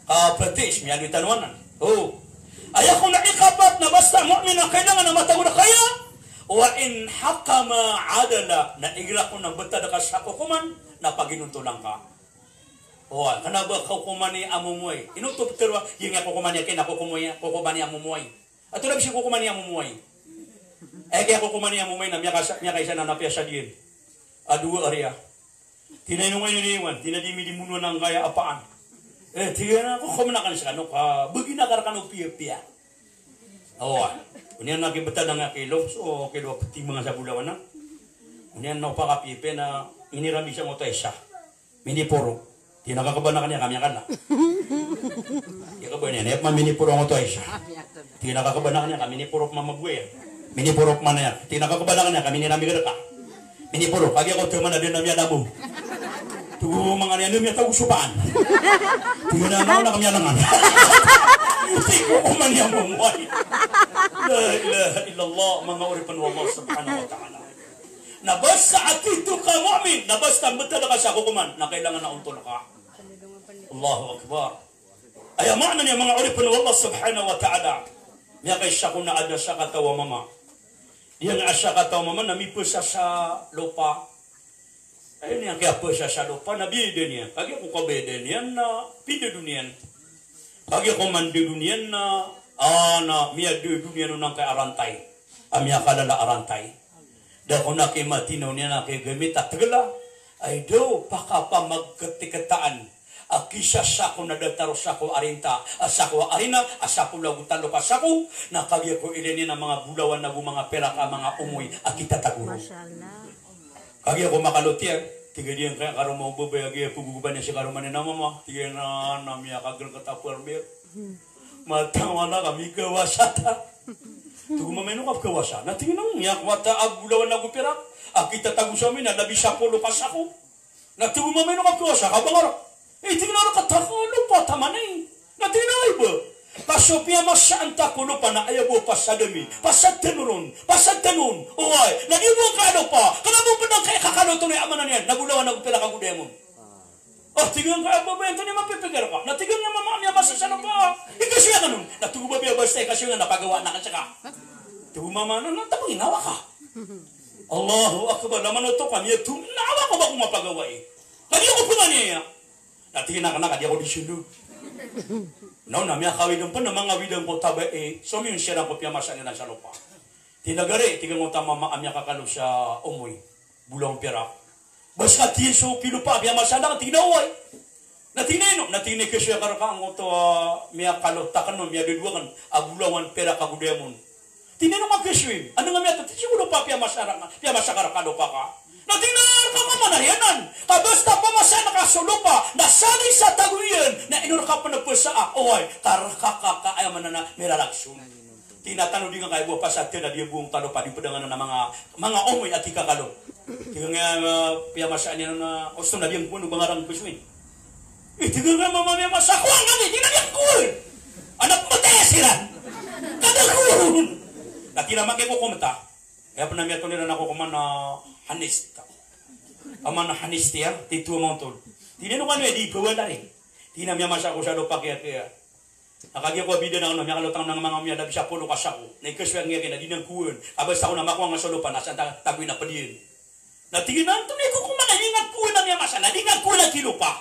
Kapatis, may agitanwanan. Oh. Ayaw ko na ikapat na basta mu'min na kailangan na mataguro kaya, wa in hakama adala na igla ko ng betad ka sa kukuman na paginuntulang ka. O, kana ba kukuman ni amumuay? Inutup terwa yung kukuman niya kina kukuman ni amumuay. At tulad si kukuman ni amumuay. Kaya kukuman ni amumuay na miya kaysa na napya siya diyan. Aduwa area. Tinainungay niniwan, tinadimi-dimuno ng kaya apaan. Tiga na kukuman na ka siya, bagi na karakan o piya-piya. O, Unian nakibata na nga kilo, so kilo pati mga sa bulawan na. Unian na pakapipe na inirami siya mo tayo siya. Minipuro. Tinakakaba na kanya kami kan na. Tinakakaba niya, minipuro mo tayo siya. Tinakakaba na kanya kami, minipuro mamagwe. Minipuro man na yan. Tinakakaba na kanya kami, ninami ka. Minipuro, kagi ako tuman na din na miya nabo. Tugo mga niya miya tawag supaan. Tinanaw na kami alangan. Tiko ko man niya mamuhay. La ilaha illallah, mga uripan wa Allah subhanahu wa ta'ala. Nabasta at ito ka mu'min, nabasta betul ka sa kukuman, na kailangan na untol ka. Allahu Akbar. Ay, maana niya mga uripan wa Allah subhanahu wa ta'ala. Niya kay siya kung naada siya katawa mama. Diya nga siya katawa mama, namipo siya sa lupa. Ayun niya, kaya po siya sa lupa, nabide niya. Kaya ko kabede niya na pide duniyan. Kaya ko mandi duniyan na miya do dunia nang kay arantay. Amya kalala arantay. Da ko na kay matinaw niya na kay gamit at tagala. Ay do pakapa magkatikataan. Akisa sa ko na dataro sa ko arinta. Asa ko arina, asa ko lagutan lo kasako. Nakagya ko ilini na mga bulawan na mga pera ka mga umoy akita taguro. Masyaallah. Kagya ko makalutian. Tiga dia kaya karo mau bebayagi puguban niya si karuman ni mama. Tiga na namya kagel katapur bir. Matang wala kami kewasata. Tugu mameno kap kewasa. Na tingnan yak wata agulawan na gupirak. Akita tagu sa amin na labi sa polo pasako. Na tugu mameno kap kewasa kabangar. Tingnan ka takalo pa tamanay. Na tingnan iba. Pasopia masanta kuno pa na ayabo pasadami. Pasatenurun, pasatenun. Oy, lagi mo kado pa. Kanamo pa nang kay kakalo to ni amanan yan. Nagulawan na gupira ka gudemon. Oh, tingnan ka ba ito ni mapipigil ka. Natignan niya mama niya basta sa pa. Ikasya ka nun. Natugo ba biya basta ikasya nga napagawa na ka. Tugo mama na tapang inawa ka. Allahu Akbar. Naman ito kami. Nawa ko ba kung mapagawa eh. Kanya ko pa niya. Natignan ka na kanya ko di sinu. No, namya kawidang pa na mga widang ko tabae. So, yung siya na ko piya masya na sa lupa. Tinagari, tigang mo tama maamya kakalo sa umoy. Bulang pira. Bas katiin so kilupa biya masada tinaway. Natine kesya karaka ang to miya kalotakan no miya duduan abulawan pera kagudemon. Tinino magkesyo. Ano nga miya to? Siguro pa piya masakara kalopa ka. Natinar ka mamanayanan. Kabasta pa masana ka sulupa. Nasali sa taguyan. Na inur ka pa nagpasa. Oy, karakaka ayaman na miralaksun. Tinatano din nga kayo pa sa atin na di buong talo pa. Di pa nga na mga omoy at ikakalo. Kaya nga piya masaan yan na gusto na di ang puno bangarang peswin. Itiga nga mamamaya masakuan nga di na di ang kuwan. Anak matesiran. Kadakun. Nakinamake ko kumata. Kaya pa namin ito nila na ko kuman na hanista. Aman na hanistia, titu montol. Tinino ka nyo, di gawa na rin. Tinamya masya ko sa lupa kaya. Nakagya ko bida na ano, may kalutang ng mga mga labi sa pulo kasako. Naikaswag nga kaya, di nang kuwan. Abas ako na makuha nga sa lupa, nasa tagoy na pa diyan. Natinginan, tunay ko kuman, di nga kuwan na niya masya, di nga kuwan na kilupa.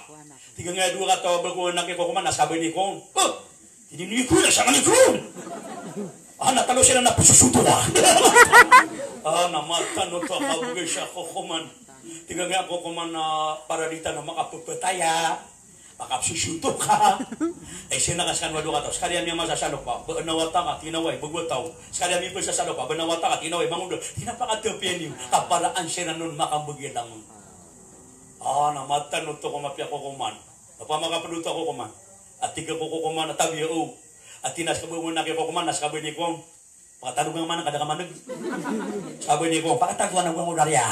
Tiga nga dua ka tawag ko na kaya ko kuman, nasabi ni Kong. Oh, hindi ni kuwan, sama ni Kong. Natalo sila na pususuto na. Namata no to kabugay siya ko kuman. Tiga nga ako kuman na paradita na makapupataya. Makapsusuto ka. Ay sinakaskan wado ka to. Sekalian niya masasalo pa. Banawata ka, tinaway, bugwataw. Sekalian niya masasalo pa. Banawata ka, tinaway, mangundo. Tinapakatapyan niyo. Kaparaan siya na nun makambugay lang. Namata no to kumapya ko kuman. Napamakapaluto ako kuman. At tiga ko kuman na tabi at tinas kabu mo na kay ko kuman nas kabu ni ko. Pakatalo nga man kada ka manag. Sabi ni ko, pakataguan ang mga ularya.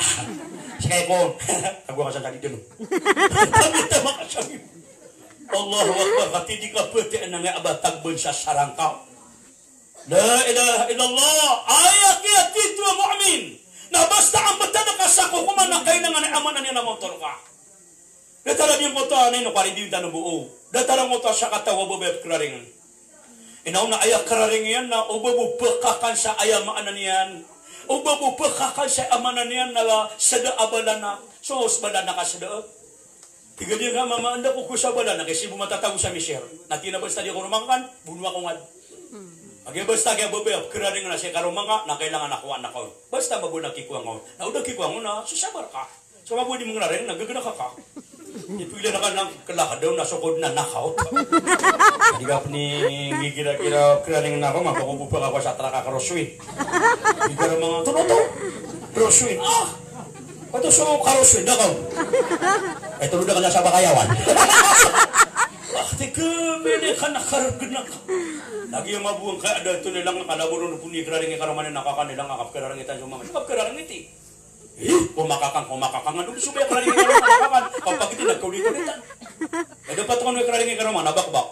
Sige ko, taguan ka sa dito no. Pamita makasabi. Allahu Akbar, katidi ka pwede na nga abatagbon sa sarangkaw. La ilaha illallah, ayat niya dito ang mu'min. Na basta ang batada ka sa kukuman na kailangan na amanan niya na motor ka. Datara niya mo to, anay no, parin na buo. Datara mo to sa katawa bubet klaringan. Inaw na ayak kararing yan na ubabupakakan sa ayamaan niyan. Ubabupakakan sa amanan niyan na sada abala na. So, bala na ka sada. Tiga dia nga mamaanda ko sa bala na kasi bumatataw sa misyer. Natinabas na di ko rumangkan, bunwa ko ngad. Agay basta kaya babay, kararing na siya karumangka, na kailangan nakuha na ko. Basta mabunag kikuha ko. Naudag kikuha ko na, susabar ka. So, mabudi mong narin, nagagana ka ka. Ipila na ka ng kalakad daw, nasukod na knockout. Hindi ka ni gigila-gila kiraling na ako, mapakubupa ako sa traka karoswin. Hindi ka na mga tunoto. Karoswin. Ito so karoswin, dakaw. Ay, tulad ka na sa bakayawan. Tika, mene ka nakaragod na ka. Lagi yung mabuang ka, ito nilang nakalaburo na puni kiraling ikaraman na nakakanilang akap kiraling itan yung mga. Akap kiraling iti. Kumakakang ano gusto ba yung karaling ikaw nakakakan kapag iti nagkaulit-ulitan dapat ko nung karaling ikaw naman nabakbak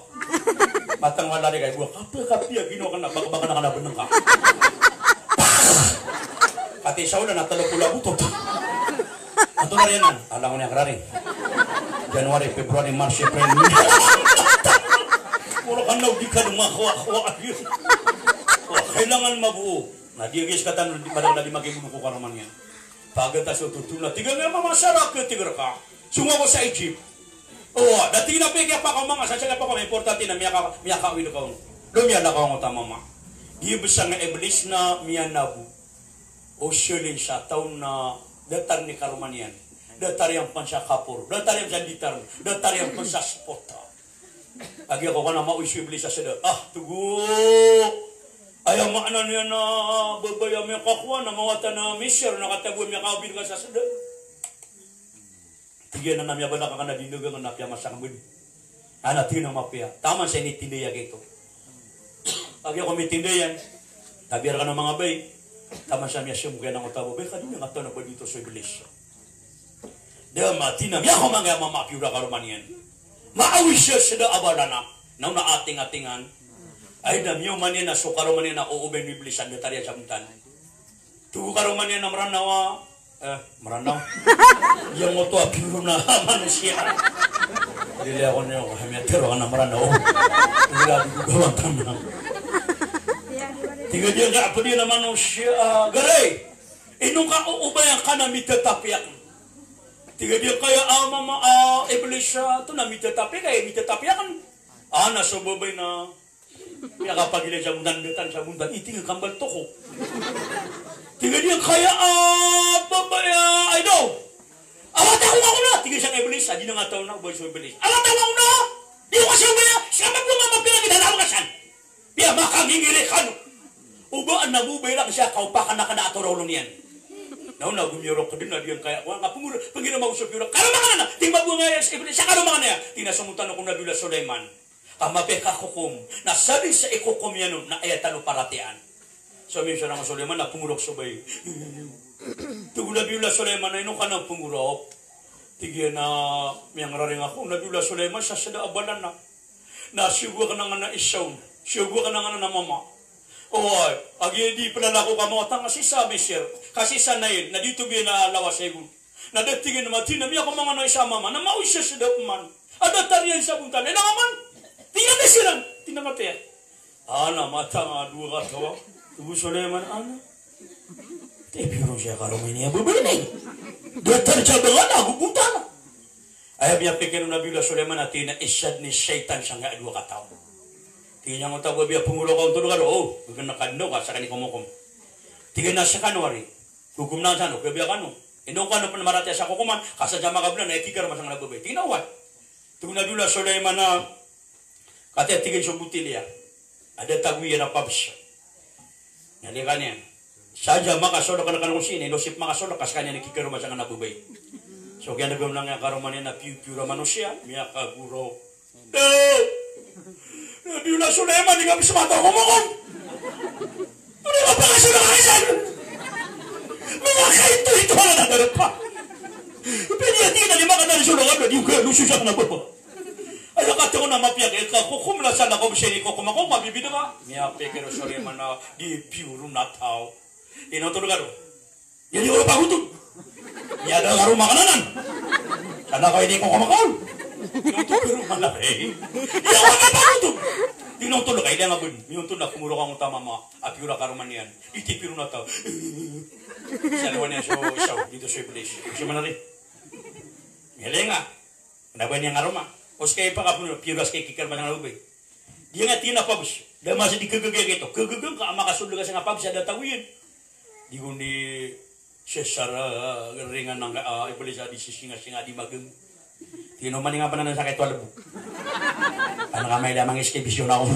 matang wala ni kayo kapya ginawa ka na baka na kanaban ka pati siya wala natalo pula butot ito na rin yan alam ko niya karaling January, February, March, April puro ka na di ka lumakwa yun kailangan mabuo nadiagis ka tanong parang nadi magiging ko ka naman yan pagkata sa tutula, tiga nga mamasarak yung tiga ka. Sunga ko sa Egypt. Dati na pekya pa ka mga, sasya pa ka, may importante na miyaka uwilo ka. Lumiyala ka ang utama ma. Di ba siya nga iblis na miyanabu. O siyulin siya, taon na datar ni Karumanian. Datar yung pansya kapur. Datar yung janditar. Datar yung pansya spota. Agi ako ka na mauisyo iblis sa sada. Tugo! Ayaw maana niya na babaya may kakuha na mawata na misyer na katabuan may kaubin ka sa sada. Tigyan na namya ba nakakanabinugan na napya masakabun. Natin ang mapya. Tama siya nitindiya kito. Pag ako may tindiyan, tabiyar ka ng mga bay. Tama siya miya siyong kaya ng utabo. Bay, kanina nga ito na ba dito sa iblis? Dahil matinam, yan ko mga mamapyura karuman yan. Maawi siya sada abala na. Nang na ating-atingan. Ay dami yung mani na sukaro mani na uubay biblisan na tariya sa muntan. Tukaro mani na maranawa. Maranaw. Yung mo to apiro na manusia. Dili ako niyo, hamitero ka na maranaw. Hindi lang gawang tanang. Tiga dia nga pa din na manusia. Garay! Inong ka uubay ang ka na mitatapiak. Tiga dia kaya iblis siya. Ito na mitatapiak. Kaya mitatapiakan. Nasubabay na. Kaya kapag ilan sa mundan, itinga kambal toko. Tiga dia kaya babaya, I know. Awat ako nga na. Tingin siyang iblis. Adi na nga taon na. Boy, so iblis. Awat ako na. Di ko kasi ubaya. Siya mo nga mapinagidalaw ka siyan. Biya makangingili ka no. Ubaan na bubay lang siya. Kaupakan na ka na atorolong niyan. Nauna gumiro ko din na diyan kaya. Nga pumuro. Pangira mausap yun. Karumangan na. Tingma po nga iblis. Siya karumangan na yan. Tinasamutan ako na Nabila Sulaiman. Kamape kakukum. Nasabi sa ikukum yan na ayatalo paratian. So minsan ang Sulaiman na pumurok subay. Tugo Nabila Sulaiman na inong ka na pumurok. Tigyan na miyang raring ako. Nabila Sulaiman sa sadaabalan na. Nasigwa ka na nga na isaw. Sigwa ka na nga na mama. Oy, agi di pala ko kamotang kasi sabi sir. Kasi sanayin na dito biya na lawas ego. Nadatingin na mati na miya ko mga na isa mama na mausya sa dapuman. Ada tarian sa punta. Ina naman. Tingnan na silang. Tingnan mati. Ana mata nga dua katawa. Tugo Sulaiman ana. Tepiro siya karong ini bubulay. Dokter cabangan aku punta na. Ayah biya pikir Nabila Sulaiman ati na isyad ni syaitan siya nga dua katawa. Tingnan mo tayo biya pungulo ka untuk karo. Oh, bukan nakano ka sa kani kumukum. Tingnan na siya kanwari. Hukum na sa no, biya kano. Ino kano pa marati sa kukuman, kasa jama kabla na ikikar masang nagbabay. Tingnan wa. Tung Nabila Sulaiman na kate tingin sa butilya. Ada tagwi na pabs. Nali kanya. Saja makasolo ka na kanong sini, losip makasolo kas kanya ikikar masang nagbabay. So kaya nagawin lang nga karoman na piu-piu manusia, miya kaguro. Nabila Sulaiman di kami semata ngomong. Ano nga pa kasi nakaisan? Mga kaito na nadarap pa. Pwede na lima ka na sulungan na di ko luso siya na po. Ay nakati ko na mapiyak. Kukum na sana ko siya ko kumakong mabibida ka. Miya pekero Sulaiman na di puro na tao. Inotulog ka ro. Yan yung pagutog. Yan ang arong makananan. Sana kayo di ko kumakong. Tinutulog man na eh. Iyaw ka pagutog. Tinutulog kayo nga bun. Tinutulog na kumuro kang utama mga apiura karuman yan. Itipiro na tao. Salawan niya so isaw dito sa iblis. Kasi man na rin. Ngayon nga. Naban niya nga aroma. Os kayo pa kapuno. Piuras kayo kikar man ang lubay. Di nga tinapabs. Dahil masih di kagagay ito. Kagagay ka makasulog ka sa nga pabs. Ada tawin. Di kundi sesar ringan ng iblis di sisinga-singa di mageng. Tinuman nga pa na sa kaito alabog. Ano ka may lamang eskibisyon ako.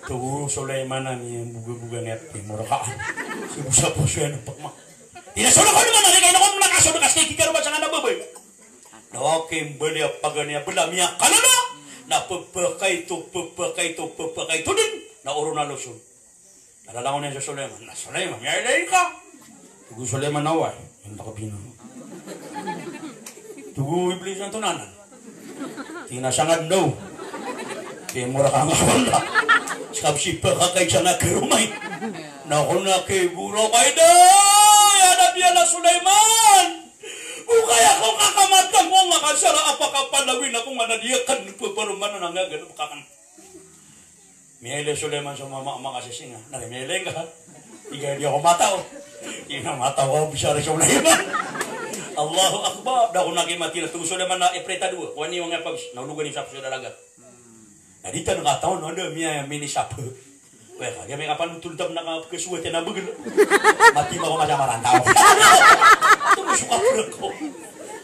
Tugo Sulaiman na niya buga-buga net. Mura ka. Sibusa po siya ng pagma. Tinasulog ko naman na rin kayo na kung nakasulog kasi kikaro ba siya nga nababay. Nawakim bali paganya bala miya kanana. Na pagpakay to din. Na oro na lusod. Nalalangon niya sa Sulaiman. Na Sulaiman, may ilayin ka. Tugo Sulaiman na wa. Yung takapino. Tugo iblis ng tunanan. Tinasangad no. Kaya mura ka nga wala. Skapsipa ka kay siya nakirumay. Naku na kay guro kay day. Hanap yan na Sulaiman. Bukay ako kakamatang mo nga kasara apakapalawin ako nga nadiyakan. Paparuman na nga ganun kakan. Miyele Sulaiman sa mga kasisinga. Narimiyele ka. Iga di ako mataw. Iga mataw ako bisa rin Sulaiman. Allahu Akbar. Dako nakimati na tugo Sulaiman na ipreta dua. Kuha niyo nga pabis. Naulugan niyo sa dalaga. Nah dito nakataon ada miya mini sapu. Weh kaya may kapan tultab na kesuwat na bugel. Mati mo ko masama rantau. Tugo suka ko.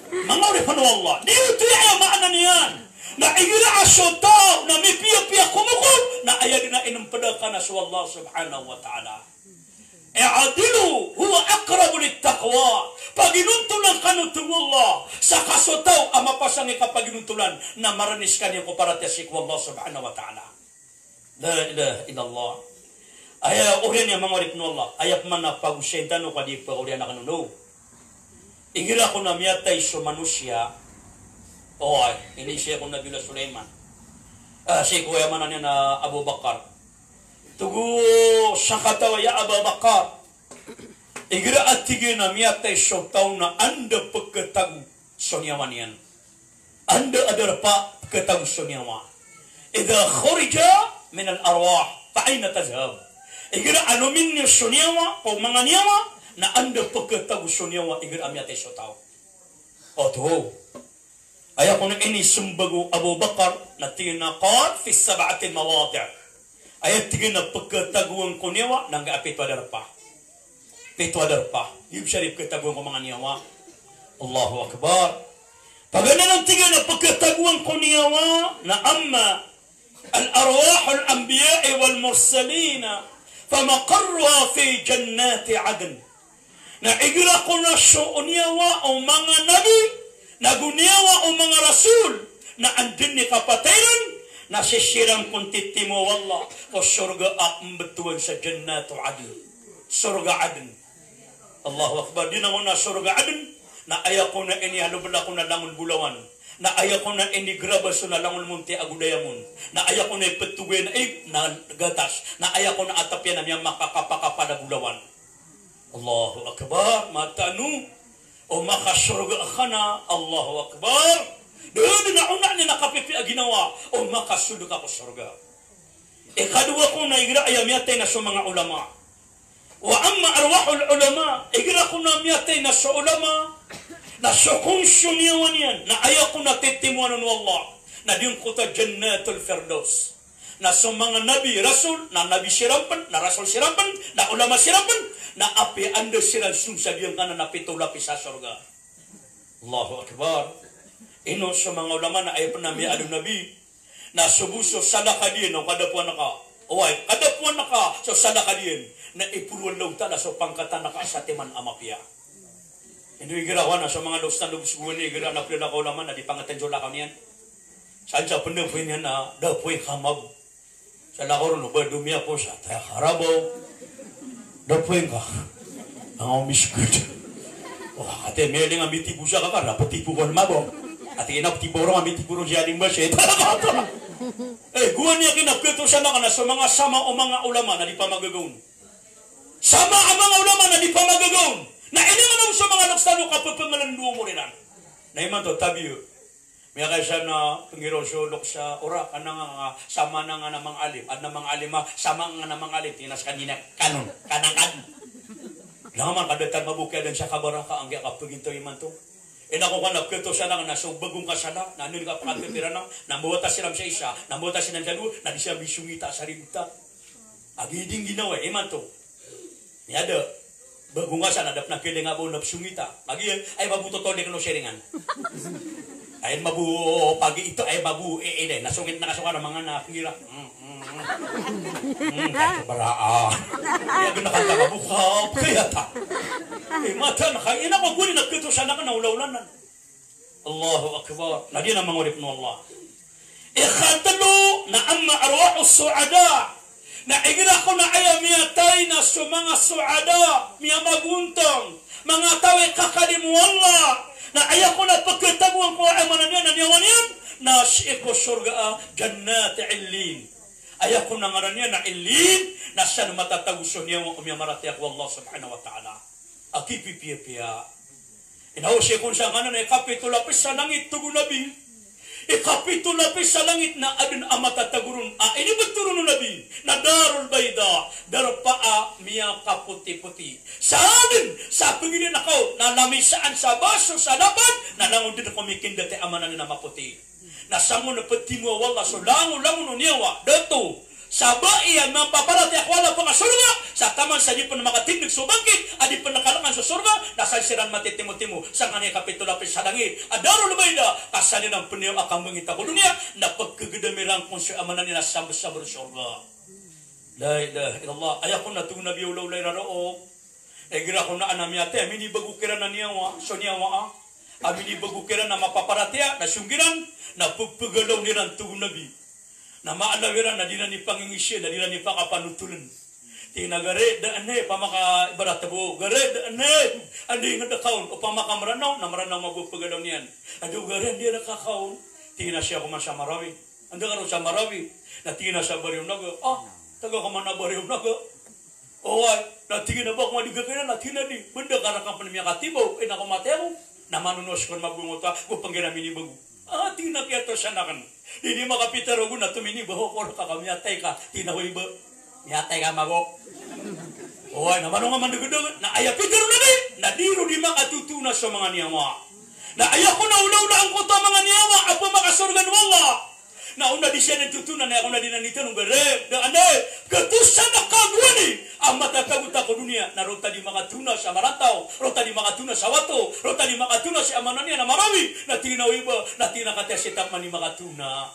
Mga uri pano Allah. Dito ya makna niyan. Na igira asyota na may piya-piya kumukul na ayag na inampadakan na sa Allah subhanahu wa ta'ala. I'adilu huwa aqrabu littaqwa. Paginuntulan kanutong Allah sa kasotaw ang mapasangi ka paginuntulan na maranis ka niya kuparatesik Allah subhanahu wa ta'ala. La ilaha illallah. Aya urian yang mangorip no Allah. Ayap man na pag-usyaitan o kadipa urian na kanuno. Igira ko na miyatay sa manusia. Oy, ini siya kong Nabila Sulaiman. Si kuya man niya na Abu Bakar. Tugu sakatawa ya Abu Bakar. Igira at tigil na miyatay syoktaw na anda pagkatagu sonyawan yan. Anda adar pa pagkatagu sonyawan. Ida khurija min al-arwah, paina tazhab. Igira anumin niyo sonyawa, o mga niyawa, na anda pagkatagu sonyawa, igira miyatay syoktaw. O to. Ayaw ko na ini sumbago Abu Bakar na tinakar fi sab'atin mawadi'. Ayaw tigil na pagkataguan ko niyawa nang gaapit wadar pa. Pito wadar pa. Yung syarip kataguan ko mga niyawa. Allahu Akbar. Pagana ng tiga na pagkataguan ko niyawa na amma al-arwahul anbiya'i wal mursalina famaqarruha fi jannati adn. Na igira ko na niyawa o mga nabi, naguniyawa o mga rasul na andin ni kapatiran na sisirang kung titimo wallah o surga at mbatuan sa jannatu adn. Surga adn. Allahu Akbar. Di na ko na surga adn. Na ayaw ko na ini halubla ko na langon bulawan. Na ayaw ko na ini grabaso na langon munti agudayamon. Na ayaw ko na ipetugay na gatas. Na ayaw ko na atapyan na niya makakapakapada bulawan. Allahu Akbar. Matanu o makasurga ka na. Allahu Akbar. Doon na una niya nakapipi ginawa o makasulog ako surga. Ikadua ko na igra ayaw miyatay na sa mga ulama. Wa amma arwahul ulama, igra ko na miyatay na sa ulama, na sa kunsyon niyawan yan, na ayaw ko na titimuanan wallah, na din ko ta jannatul firdaus. Na sa mga nabi, rasul, na nabi sirampan, na rasul sirampan, na ulama sirampan, na api anda siral sumsa diyang kanan na pitulapi sa surga. Allahu Akbar. Ino sa mga ulama na ayaw pa namin alun nabi, na subuso salakadiyan o kadapuan na ka. Uway, kadapuan na ka sa salakadiyan, na ipuruan lang tala sa pangkatan na ka sa timan amapya. Hindi igirawan na sa mga lobstan lobsuan ni igira na pila ka ulaman na di pangatan jola ka niyan. Saan sa pendapoy niya na dapoy kamab. Sa lakor no ba dumia po sa taya karabaw. Dapoy ka. Ang umiskut. Wah, ate meling ang mitipu siya ka ka. Pati po ko mabong. Ate ina pati po ang mitipu rin siya ding ba siya. Guwan niya kinapkito siya na sa mga sama o mga ulama na di pa magagawin. Sama ang mga ulama na di pa magagawin. Na ini man sa mga nagsano kapapangalanduo mo rin. Na iman to tabiyo. May kaysa na pangirosyo lok sa ora kanang sama na nga namang alim. At namang alima sama nga namang alim. Tinas kanina kanon. Kanang kanon. Langaman kadatan mabukya din sa kabaraka ang kapaginto iman to. Inako ka napkito siya na nasa bagong kasala. Na ano ka pakatipira na. Namuwata silam sa isa. Namuwata silam sa dua. Na di siya bisungita sa ributa. Agiding ginawa. Iman to. Niyada. Bagong kasala. Dap na kili nga po napsungita. Magiyan. Ay mabuto to ni kano sharingan. Ay mabu pagi ito. Ay mabu nasungit na kasuka ng mga nakira. Kabaraa. Kaya ginakanta mabukaw. Kaya ta. Mata na kayo. Ina ko guni nagkito siya na ka naulawlanan. Allahu Akbar. Lagi na mangurip no Allah. Ikhatalo na amma arwahu su'ada. Na igina ko na ayaw miyatay na sa mga su'ada. Miya maguntong. Mga tawi kakalimu Allah. Na ayaw ko na pagkatabuan ko ay manan yan. Nanyawan yan. Na siiko surga jannat illin. Ayaw ko na ngaran yan na illin. Na siya na matataguson niya wa kumiyamarati ako Allah subhanahu wa ta'ala. Akipipiya-piya. Inahusya kung siya kanan ay kapitulapis sa langit tugo nabi. Ikapitulapis sa langit na adun amatatagurun. Ini betul nabi. Na darul bayda. Darpaa miya kaputi-puti. Sa adun. Sa pangilin ako. Na lamisaan sa baso sa dapan. Na langon din ako mikin dati amanan na maputi. Na sango na petimu wala. So langon niyawa. Dato. Saba iya mapaparati akwala pa nga surga. Sa taman sa di pa na makatindig sa bangkit. Adi pa nakalangan sa surga. Nasal siran matitimu-timu. Sa kanya kapitulapis sa langit. Adaro lumayda. Kasalin ang puniyam akang mangita ko dunia. Na pagkagadamirang kung siya amanan nila sabas-sabas surga. La ilaha illallah. Ayaw ko na itong nabiulaw lay raro. Gira ko na anamiyate. Amini bagukiran na niyawa. So niyawa Amini bagukiran na mapaparati. Na sunggiran. Na pagpagalaw nilang itong nabi. Na maalawiran na di na ni pangingisya, na di na ni pakapanutulan. Tinagare, daane, pamaka ibaratabo, gare, daane, andi nga dakaon, o pamakamaranaw, na maranaw magpagalaw niyan. Ado gare, hindi nakakaon, tina siya kuman sa marawi. Ando nga rin sa marawi, na tina sa bariw naga, taga ka man na bariw naga. Oy, na tingin na ba kung maliga kayo na, tina di, benda karakang panamya katibaw, na kumatero, na manunos ko magbungota, kung pangginamini bago. Tina kaya to siya nakan. Hindi makapitaro ko na tumini baho ko ka kamiyatay ka. Tinahoy ba? Miyatay ka mago. Oy, naman nga mandugudug. Na ayapitaro na rin. Na diro di makatutuna sa mga niyawa. Na ayaw ko na ulaw na ang kuto mga niyawa. Apo makasurgan wala. na una di siya tutunan na ako na dinanita nung gare na ane ketusan na kagwani amat nataguta ko dunia na rota di makatuna sa marataw rota di makatuna sa wato rota di makatuna sa amanania na marami na tinaw iba na tinakatya sitap man ni makatuna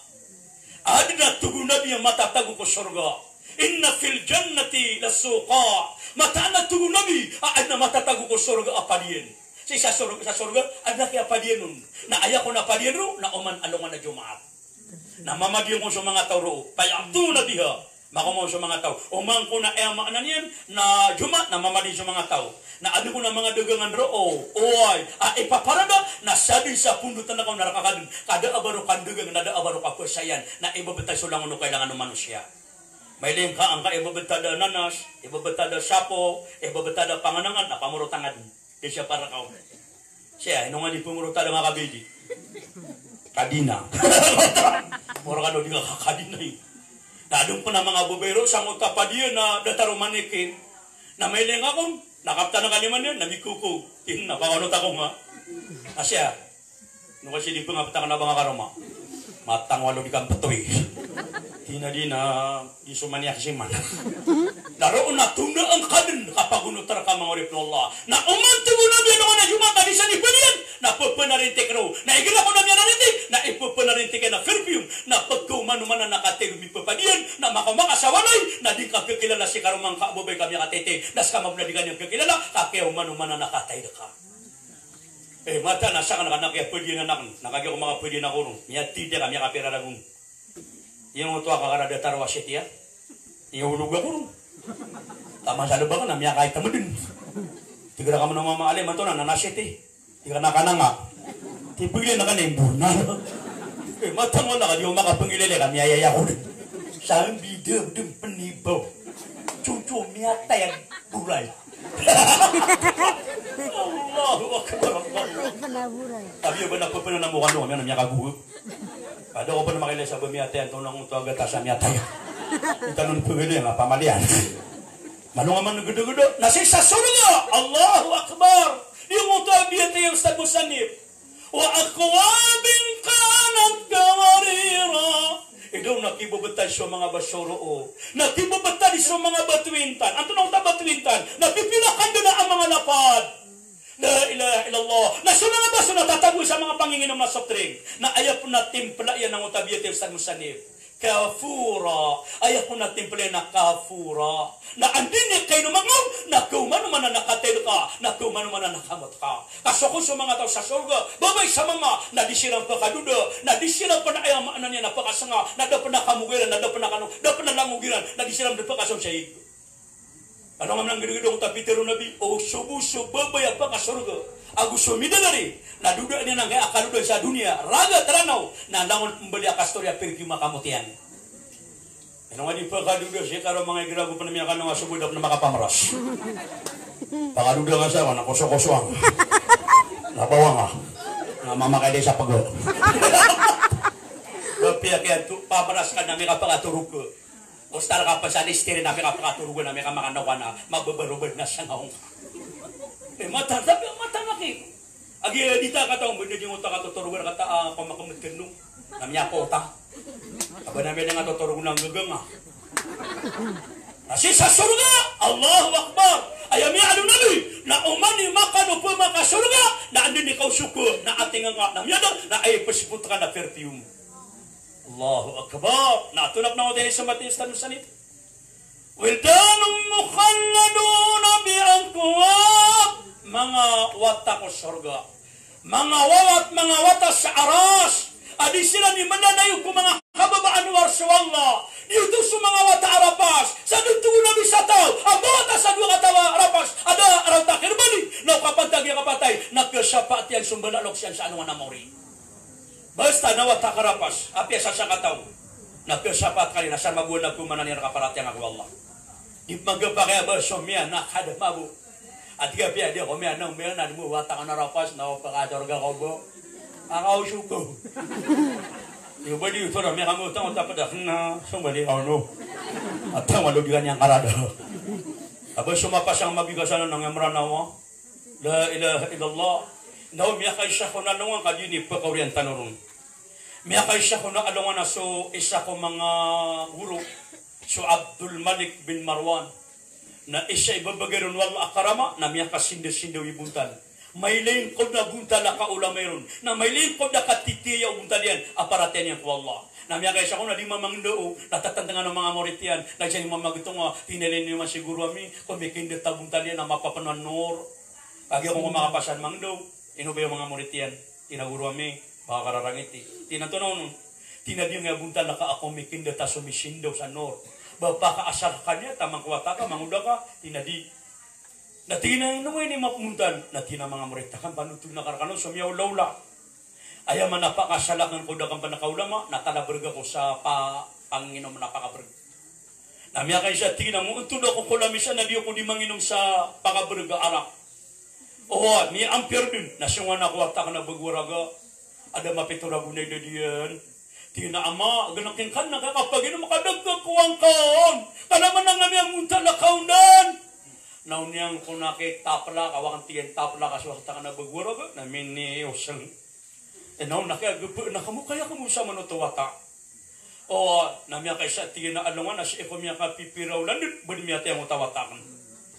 ada na tugu nabi yang matatago ko surga inna fil jannati lasuqa mata na tugu nabi ada matatago ko surga apa diyan sa surga ada kaya apa diyan nun na aya ko na apa diyan ro na oman alongan na Jumaat na mamagyo ko sa mga tao ro payakto na diha makumaw sa mga tao umang ko na maanan yan na Jumaat na mamadi sa mga tao na ano ko na mga dagangan ro oy ipaparada na sabi sa pundutan na ko narakakadun kada abaro kandugang nada abaro kapasayan na ibabetay sulang ano kailangan ng manusia may ling ka ang ibabetada nanas ibabetada sapo ibabetada panganangan na pamurutangan di siya para kao siya inungan di pumurutada mga kabidi kadina mura ka doon di ka kakadina eh na doon pa na mga bubero sa mga kapadiyo na dataro manikin na may ling akong nakapta na kaniman yun namikuko kin na pakanot ako nga asya nung kasi di pa nga patakan na ba nga karoma matang walo di kang patoy di na di sumaniak si man daroon na tunda ang kadin kapag unutar ka mga urip ng Allah na umantigo na biyan ako na Jumaat di sa nipanian na pupanarintik ro na igila ko na biyan narintik na ipupanarintik na perfume na pagkumanuman na nakatelo mi papadian na makamakasawanay na di ka kakilala si karumang kaabubay kami katete das kamab na di kanyang kakilala kakyaw manuman na nakatay na ka mata na siya ka nakanak ya pwede na nakan nakagyo ko mga pwede na kurong niya tide kami kapira lagong yung ito akarada tarwasit ya yung uluga kurong tama sa lubang na miya kahit tamo din tigra ka mo na mamaalim ito na nanasit tigra na ka na nga tibigli na ka na yung burna mata mo na ka di yung makapangilili ka miya yaya ko din saan bidyo din panibaw chuchu miya tayag buray Allahu Akbar tapi ba nagpapano na mukha nung kami na miya kaguhug kada ko pa na makilay sa bumiyate ang tunang ito agad sa miya tayo itanong pagili nga pamalian manong man gudo-gudo nasi sa surga Allahu Akbar yung ito abiyate yung Ustad Musanib wa akwabin kanat kawarira ikaw nakibubutay sa mga basuro nakibubutay sa mga batuintan ang tunong ta batuintan napipilakan doon na ang mga lapad la ilaha illallah na sa mga baso natataboy sa mga panginginom na soft drink na ayaw po na timpla yan ang utabiyate sa musanib kafura ayaw po na timpla na kafura na andin kayo numangaw na kumanuman na nakatelo ka na kumanuman na nakamot ka kaso kung sa mga tao sa surga babay sa mga na disirang pakaduda na disirang pa na ayaw maanan niya na pakasanga na dapat na kamugiran na dapat na langugiran na disirang na pakasang siya ano nga nang gini-gini tapitero nabi o subuso babay pa ka surga agusto midalari na duda niya nang akaluda sa dunia raga teranaw na langon pembeli akastorya pergi makamutian ano nga di pa kaduda siya karo mga igirago pa namin kanong asubudap na makapamaras pakaduda nga sa na koso-kosoang napawang nga mamakay sa pago bapiya kaya pamaras ka namin kapakaturug ko Ustar ka pa sa listerin na kapakaturugan na may kamakanawa na mababarubad na siya ngaong mata laki agi dita ka taong benda yung utak katuturugan kata pamakamit kanong namya ko utak aba namin nga tuturugan ng gagang nasi sa surga Allahu Akbar ayami anu nabi na umani makano po makasurga na andin ikaw suko na ating nga namya na ay pasiput ka na perfume Allahu Akbar. Na tunap na ko din sa Matias tanusan ito. Wildanong mukhalladuna bi'angkuwab. Mga wata ko surga. Mga wata sa aras. Adi sila ni mananayo ko mga kababaan war sa Allah. Dito sa mga wata arapas. Sa dito na bisataw. Ang wata sa dua katawa arapas. Ada araw takir balik. No kapantag yung kapatay. Nagkasyapat yan sumbalalok siyan sa anuan na mori. Basta nawata karapas, api sa sakataw. Nagkasapat kali na sa mabuhay nagkumanan niya kaparatyan ako Allah. Di magpakaya ba sumya na kada mabu. At gabi dia ko miya nang miya na mo wata ka narapas na pakatorga ko bo. Akaw suko. Yung bali ito na miya kamo tang tapada na sumbali ako no. At ang malugigan niyang karada. Aba sumapas ang magigasan ng emranawa. La ilaha illallah. Naw miya kay siya ko na nungang kadini pagkaurian tanurong. Miya kay siya ko na alungan na so isa ko mga guru. So Abdul Malik bin Marwan. Na isa ibabagaron wala akarama na miya kasindaw-sindaw ibuntal. May lingkod na buntal na kaula mayroon. Na may lingkod na katitiya buntal yan. Aparaten yan ko Allah. Na miya kay siya ko na di mamangdo. Natatantangan ng mga moritian. Na siya yung mamagitong tinalin niyo masiguro kami. Kung may kindeta buntal yan na mapapanuan nor. Kagi ako makapasan mangdo. Ino ba yung mga moritian? Tinaguro kami. Baka kararangiti. Tinatunaw nun. Tinadiyong nga buntal na ka ako may kindeta sumisindaw sa nor. Bapakaasar ka niya. Tamang kuwata ka. Manguda ka. Tinadi. Natina nung ini mapuntan. Natina mga moritakan. Panutog na karakano. Sumiyaw lawla. Ayaw man napakasalakan ko dakang panakaulama. Natalaberga ko sa Panginoon napakaberga. Namiya kayo siya. Tingnan mo. Untud ako kulami siya. Nadiyo ko di manginom sa pakaberga arak. Oo. May ampere dun. Nasyungan ako at ka na bagwaraga. Ada mapitura gunay na diyan. Tina ama, ganakin kan nakakapagin makadagdag ko ang kaon. Kanaman na nga ang munta na kaunan. Nauniyang ko nakitapla, kawakan tiyan tapla kaswasta ka na bagwara ba? Namin ni Osang. Naun nakamukaya ka mo sa manutuwata. O, namiya kay sa tiyan na alungan, as iko miya kapipiraw landit, budi miya tayo mo tawatakan.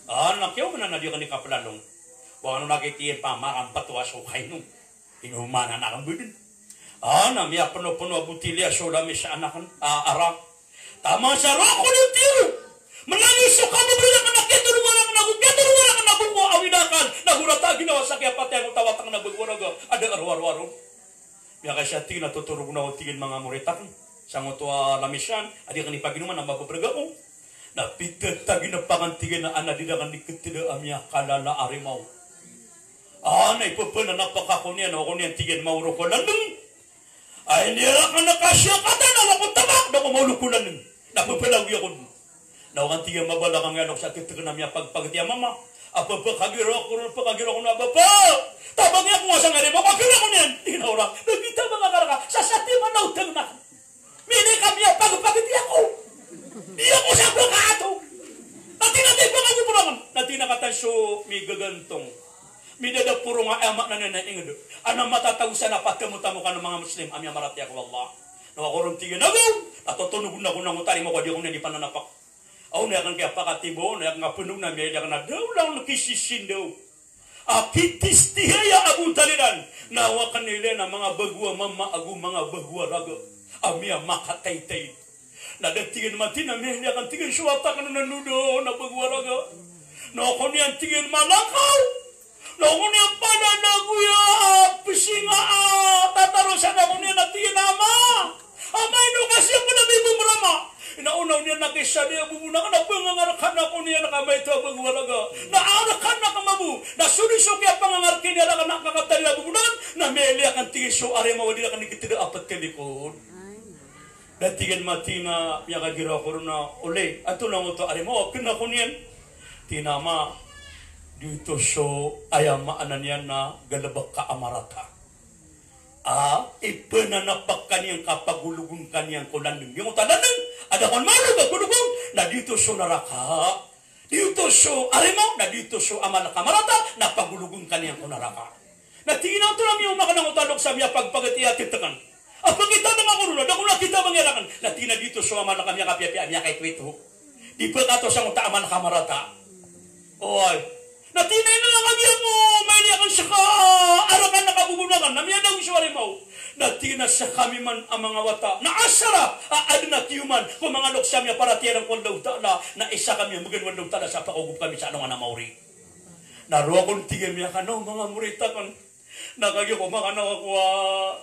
Nakyaw mo na nadiyo ka ni kaplalong. Wang ano nakitiyan pa, makampatwa so kayo nung. Inumana na kang budin. Namiya puno-puno abutilya so dami sa anakan, arak. Tama sa roko ng tiro. Malangis so kamo ba yung nakito naman ang nagugito naman ang nabuko awinakan. Nagurata ginawa sa kaya pati ang tawatang nabagwaraga. Ada arwar-waro. Miya kay siya tingin natutulog na tingin mga muritakan. Sa ngo tuwa lamisyan. Adi kan ipaginuman ang mababraga ko. Napitat ta ginapakan tingin na anadidakan nikitida amya kalala arimaw. Naipapana napaka ko niya, ako niya tigyan mauro ko lang nun. Ay, nira ka nakasya ka ta, nawa ko tabak, na kumaulo ko lang nun. Napapalawin ako nun. Nawakan tigyan mabala kang yanok sa titigan na miya pagpagtiya mama. Apapakagiro ko na, Papa! Tabang niya kung asang nga kagiro ko niyan. Tinawra, nagkita mga karaka, sa sati manautang na. Mini kami ang pagpagtiya ko. Di ako sa bakato. Natinatay pa kami po naman. Natinakatan so, may gagantong. Midada puro nga amak na nanaingad. Anong matatawusan na patamo-tamo ka ng mga Muslim? Amya marati ako, Allah. Nakakurong tigyan ako. Natutunog na ko ng utari mo kadi ako na di pananapak. Ako na yakan kaya pakatibo, na yakan nga punog na may yakan na daw lang nakisisin daw. Akitis tihaya abong taliran. Nawakan nila na mga bagwa mama agu mga bagwa raga. Amya makataytay. Nadatingin mati na may yakan tingin suwata ka na nanudo na bagwa raga. Nakon yan tingin malakaw. Naku niya pala na kuya, pisinga tatarosan ako niya natin ama. Amay no kasi ako na bibumrama. Inaunaw niya nakisa niya bubuna ka na pangangarakan ako niya nakamay ito abang walaga. Naarakan na kamabu. Nasuliso kaya pangangarkin niya na nakakatali na bubunan. Nameli akan tigiso are mawadi akan nikitida apat kalikod. Datigan mati na yakagira ko na uli. Ato lang ito are mo. Pinako niyan. Tinama. Dito so ayam maanan yan na galabak ka amarata. Ipananapak kaniyang kapagulugun kaniyang kulanding. Yung talanang, ada kon malu gagulugun, na dito so naraka. Dito so arimaw, na dito so amalak amarata, na pagulugun kaniyang kunaraka. Natinginaw to lang yung makanangutalog sa miya pagpagatiatitakan. Ang pagkita ng ako nuna, na kung nakita mangyarakan, natina dito so amalak kami kapiapia, miya kay kwito. Di pa kato sa mga amalak amarata. Oy. Natinay na lang kami mo, may niyakan siya ka, arakan na kabubunakan, namiyan daw siya mo. Natina sa kami man ang mga wata, na asara, na tiyuman, kung mga loksamya para tiyarang kong daw tala, na isa kami, maganwan daw tala sa pakugup kami sa anong anamauri. Naruwa kong tigil niya ka, no, mga murita kan, nakagyo ko, mga nakakuha,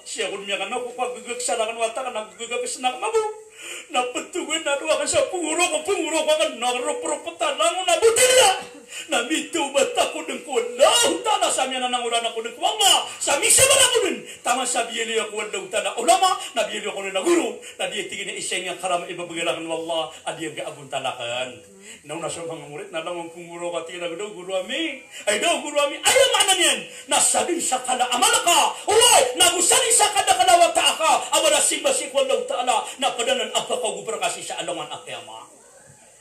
siya kong niya ka, no, kung pagagagsarakan wata ka, nagagagas na kamabu. Napatuwin na doon sa punguro ka kan naropropota lang na butila na mito bata ko ng kuwalaw tala sa miya na nanguran ako ng kuwanga sa misa ba ako din tama sa biyeli ako walaw tala ulama na biyeli ako na guru na diya tingin na isa niya karama ibabagalangan wallah adiyang gaabun talakan nauna sa mga murit na lang ang punguro ka tingin daw guru ami ayaw maanan yan nasabi sa kala amalaka uway nagusali sa kada kalawata ka awala simbasik walaw tala na padanan apa kagupra kasi sa alungan akyama.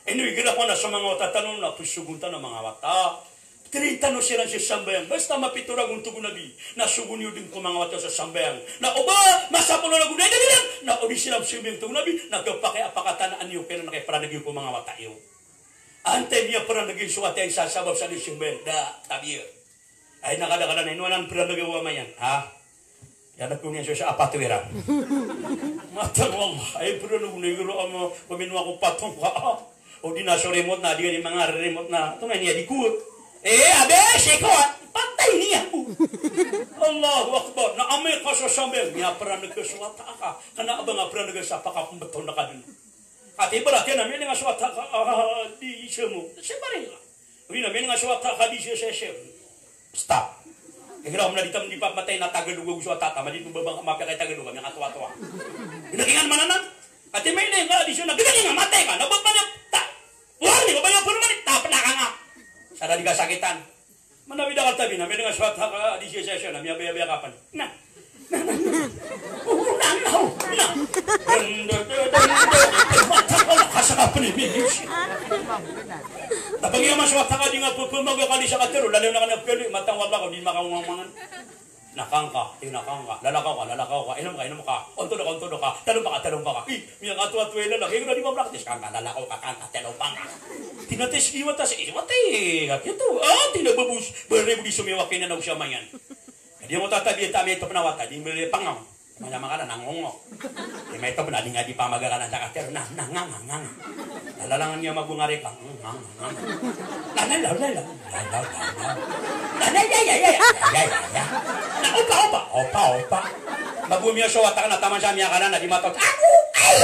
Ino'y gila ko na sa mga wata tanong na pusugunta ng mga wata. Tinita no siya sa sambayang. Basta mapiturang untuk nabi. Na sugun yun din ko mga wata sa sambayang. Na oba, masapulo na gunay na bilang. Na odi silang suming itong nabi. Nagpapakay apakatanaan niyo. Pero nakaiparanagin ko mga wata yun. Antay niya paranagin suwate ay sasabab sa nisimbayang. Da, tabir. Ay nakadakala na inuanan paranagin wa mayan. Ha? Yan ako niya sa apatwira. Matang Allah. Ay paranagin na ama paminwa ko patong ka. O di na so remote na. Di ka di mga remote na. Ito nga niya di kuot. Abe, seko, patay niya po. Allahu Akbar. Na amay ka sa sambil. Nga para nagkaswata ka. Kana ba nga para nagkasapa ka kung bato na ka dun. At iba na kaya namin nga swata ka di siya mo. Siya pa rin ka. Uy namin nga swata ka di siya siya. Stop. Kaya mo na dito hindi pa matay na tagalugog swata. Tama dito babang mapya kay tagalugog. Yung katuwa-tuwa. Ginagingan mananan. At may nga di siya na ginagingan matay ka. Nababanyap ta. Wali ba ba yung puno manit? Tapan na ka nga. Sada di kasakitan. Manawi da kaltabi na may nga swat ka di siya na may abaya kapan. Na. Kasakapan ni Migis. Tapos yung maswat ka di nga pumaga ka di sa katero lalo na ka napili matang wala ko di makamangan. Nakangka, nakangka, lalakaw ka, inom ka, ontodo ka, talong pa ka. May katuwa-tuwa na lang, hindi mo practice kang lalakaw ka, talong pa ka. Tinates iwatas, ito, tinababus, berebu di sumiwak na daw siya mayan. Hindi mo tatabi, ito panawata, di mo pangaw. Manyaman ka na, nangongok. Di may ito pa na, di nga di pa magagalan sa katero, nanganganganga. Nalalangan niya magbungari ka, Opa. Magbumiyo siya wata ka na taman siya miya ka na di matot. Ako! Ay!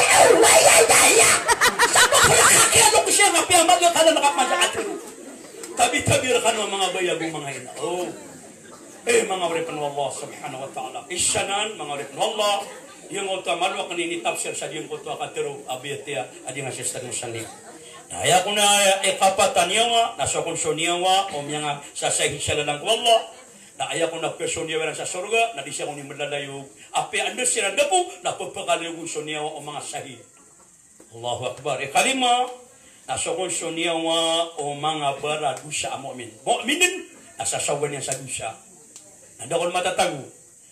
Sabo ko lang kakiyalo ko siya nga piyamag ka na nakapman sa katero. Tabi-tabi ka ng mga bayagong mga ina. Mga ripan Allah subhanahu wa ta'ala. Isyanan, mga ripan Allah. Yung otamalwa kanini tafsir sa diyong kutuwa katero abiyatiya adi nga siya sa niya. Naya ko na ikapatan niya nga, nasa konsyon niya nga, o miya nga sasahin siya lang ko Allah. Na ayaw ko na person niya sa surga, na di siya kong nimalayog. Api ando siya na po, napapakalayog konsyon niya o mga sahih. Allahu Akbar. Ikalima, nasa konsyon niya nga o mga baradu siya mu'min. Mu'minin, nasa sawan niya sa dusya. Nada ko matatago.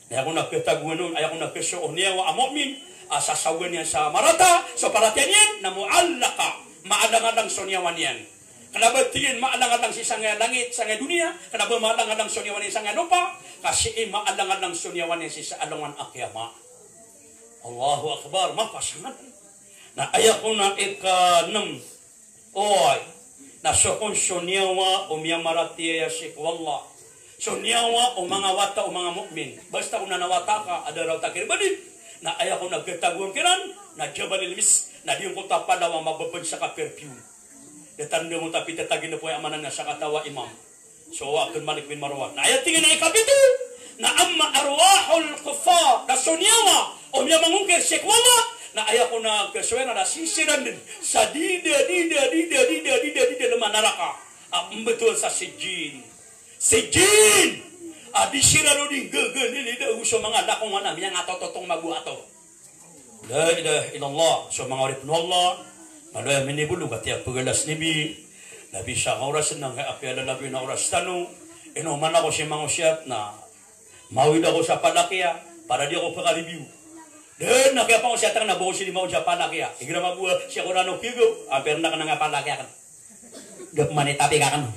Ayaw ko na pitago nun, ayaw ko na person niya nga mu'min, sa sawan niya sa marata, so paratiyan yan, na mu'allaka, maalangan lang sonyawan yan. Kenapa tingin maalang-alang si sangay langit, sangay dunia? Kenapa maalang-alang sunyawan si sangay lupa? Kasi maalang-alang sunyawan si sa alangan akyama. Allahu Akbar, mapasangan. Na ayaw ko na ika-6. Oy, nasukon sunyawa o miyamaratiya si wallah. Sunyawa o mga wata o mga mukmin. Basta kung nanawata ka, ada raw takir balik. Na ayaw ko nagkataguan kiran, na jabalil mis, na di yung ko tapalawa mababad sa ka-perfume. Detanda mo tapi tatagin na po yung amanan na sa katawa imam. So, akin Malik bin Marwan. Na ayat tingin na ikapito, na amma arwahul kuffar, na sunyawa, o miya mangungkir sekwala, na ayaw ko na kaswena na sisiran din, sa dida naman naraka. Betul sa sijin. Sijin! Disira no din gagal uso mga lakong manam, yang ato-totong magu-ato. La ilaha illallah, so mga oripun Allah, malaya minibulog at yung pagalas nibi, nabi siya ang oras ng apiala nabi na oras tanong, inuman ako si mga usyat na mawid ako sa palakya para di ako paka-review. Dan nakaya pa ko siya tang nabuo si limaw sa palakya. Igra mabuha siya ko na nung pigo, pero na ka na nga palakya kan. Gap manitapi ka kan.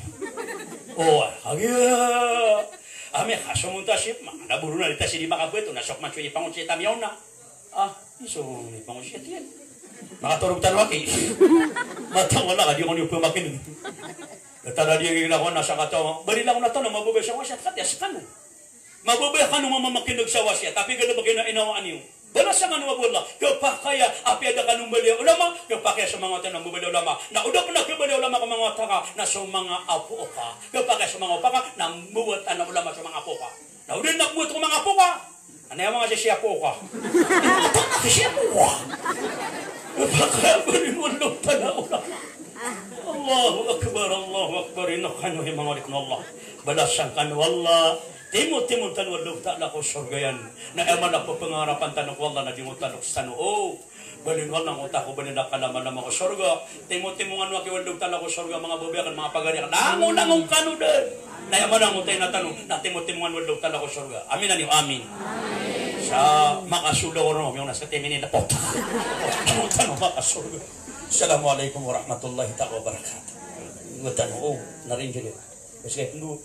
Oh, kagaya. Ame kaso munta siya, naburo na lita si di makabueto, nasok man siya ipangon siya tamiyaw na. Iso ipangon siya tiyan. Nakaturog talwaki. Matang wala ka, di ko niyo pumakin. Katala di yung ako nasa katawa. Bari lang na to na mabubay sa wasya. Katyas ka no. Mabubay ka nung mamakinog sa wasya. Tapi gano'n ba kayo na inawaan niyo? Bala sa nga naman wala. Kapakaya, apiada ka nung baliw ulama. Kapakaya sa mga tanong baliw ulama. Nauda pa na kibaliw ulama ka mga taka na sa mga apo ka. Kapakaya sa mga paka na muwat na ulama sa mga apo ka. Nauda na muwat ko mga apo ka. Ano yung mga siya po ka? Siya po ka. Kapakaya ba rin walong tanong ulama? Allahu Akbar, Allahu Akbar. Inakano yung mga ulit na Allah. Balasang kanu Allah. Timo tanwalog ta'la ko surgayan. Na eman ako pangarapan tanok wala na di mo tanok sa tanoo. Balingal ng utak ko ba nila kalaman ko surga. Timo nga nwa kiwalog ta'la ko surga mga babayakan, mga pagarikan. Nangong kano din. Na eman ang utay na tanong. Na timo nga walog ta'la ko surga. Amin na niyo, amin. Sa makasulo ko yung nasa timi nila po. Tanong makasurga. Assalamualaikum warahmatullahi ta'ala wabarakatuh. Tanong, narin dyan. Kasi no.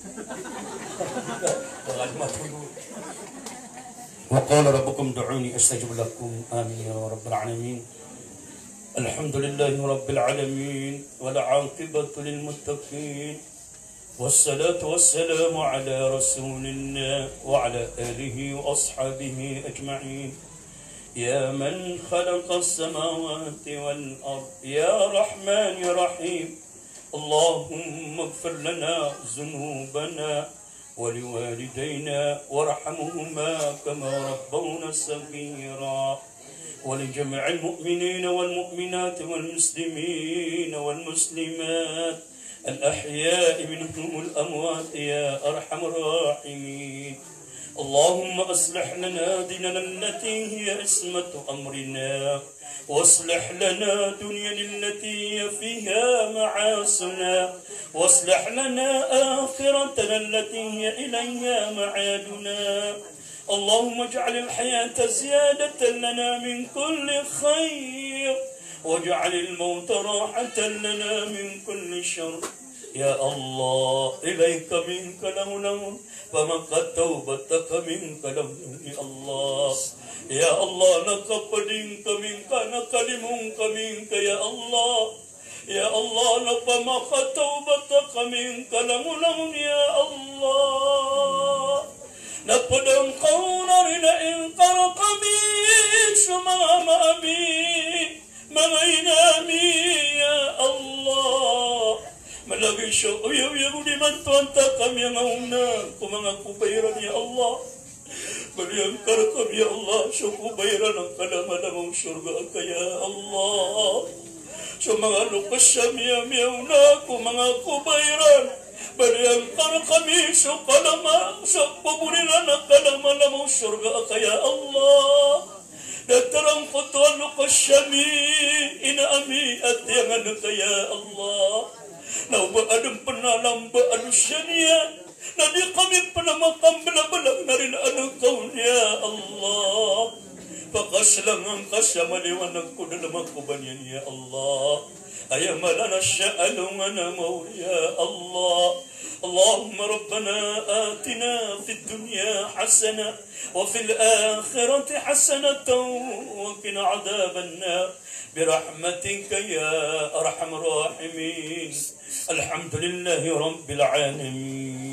وقال ربكم دعوني استجب لكم امين يا رب العالمين. الحمد لله رب العالمين والعاقبة للمتقين والصلاة والسلام على رسول الله وعلى آله وأصحابه أجمعين. يا من خلق السماوات والأرض يا رحمن يا رحيم اللهم اغفر لنا ذنوبنا ولوالدينا وارحمهما كما ربونا صغيرا ولجميع المؤمنين والمؤمنات والمسلمين والمسلمات الأحياء منهم الأموات يا أرحم الراحمين. اللهم أصلح لنا ديننا التي هي عصمة أمرنا واصلح لنا دنيا التي فيها معاصنا واصلح لنا آخرتنا التي هي إليها معادنا. اللهم اجعل الحياة زيادة لنا من كل خير واجعل الموت راحة لنا من كل شر. يا الله إليك منك لون فمقد توبتك منك لون. يا الله يا الله نقبلك منك نكلمك منك يا الله يا الله نفمقد توبتك منك لون. يا الله نقدم قولنا إن قرق من شمام أمين مغينامي يا الله malagi siya uyaw di man tuanta kami ang auna kumanga kubayran ya Allah baliyang karakam ya Allah siya kubayran ang kalamalamang surga kaya Allah siya mga lukas siya miyaw-miyaw kumanga kubayran baliyang karakami siya kalama siya paburilan ang kalamalamang surga kaya Allah datarang kutuan lukas siya inaami at yang ano kaya Allah naubaadong panalamba alusya niya na di kami panamakam balabalang na rin anong kaun niya Allah pakaslang ang kasya maliwanag ko na naman ko ba niya niya Allah ayamala na siya alungan na mo ya Allah. اللهم ربنا آتنا في الدنيا حسنة وفي الآخرة حسنة وقنا عذاب النار برحمتك يا أرحم الراحمين. الحمد لله رب العالمين.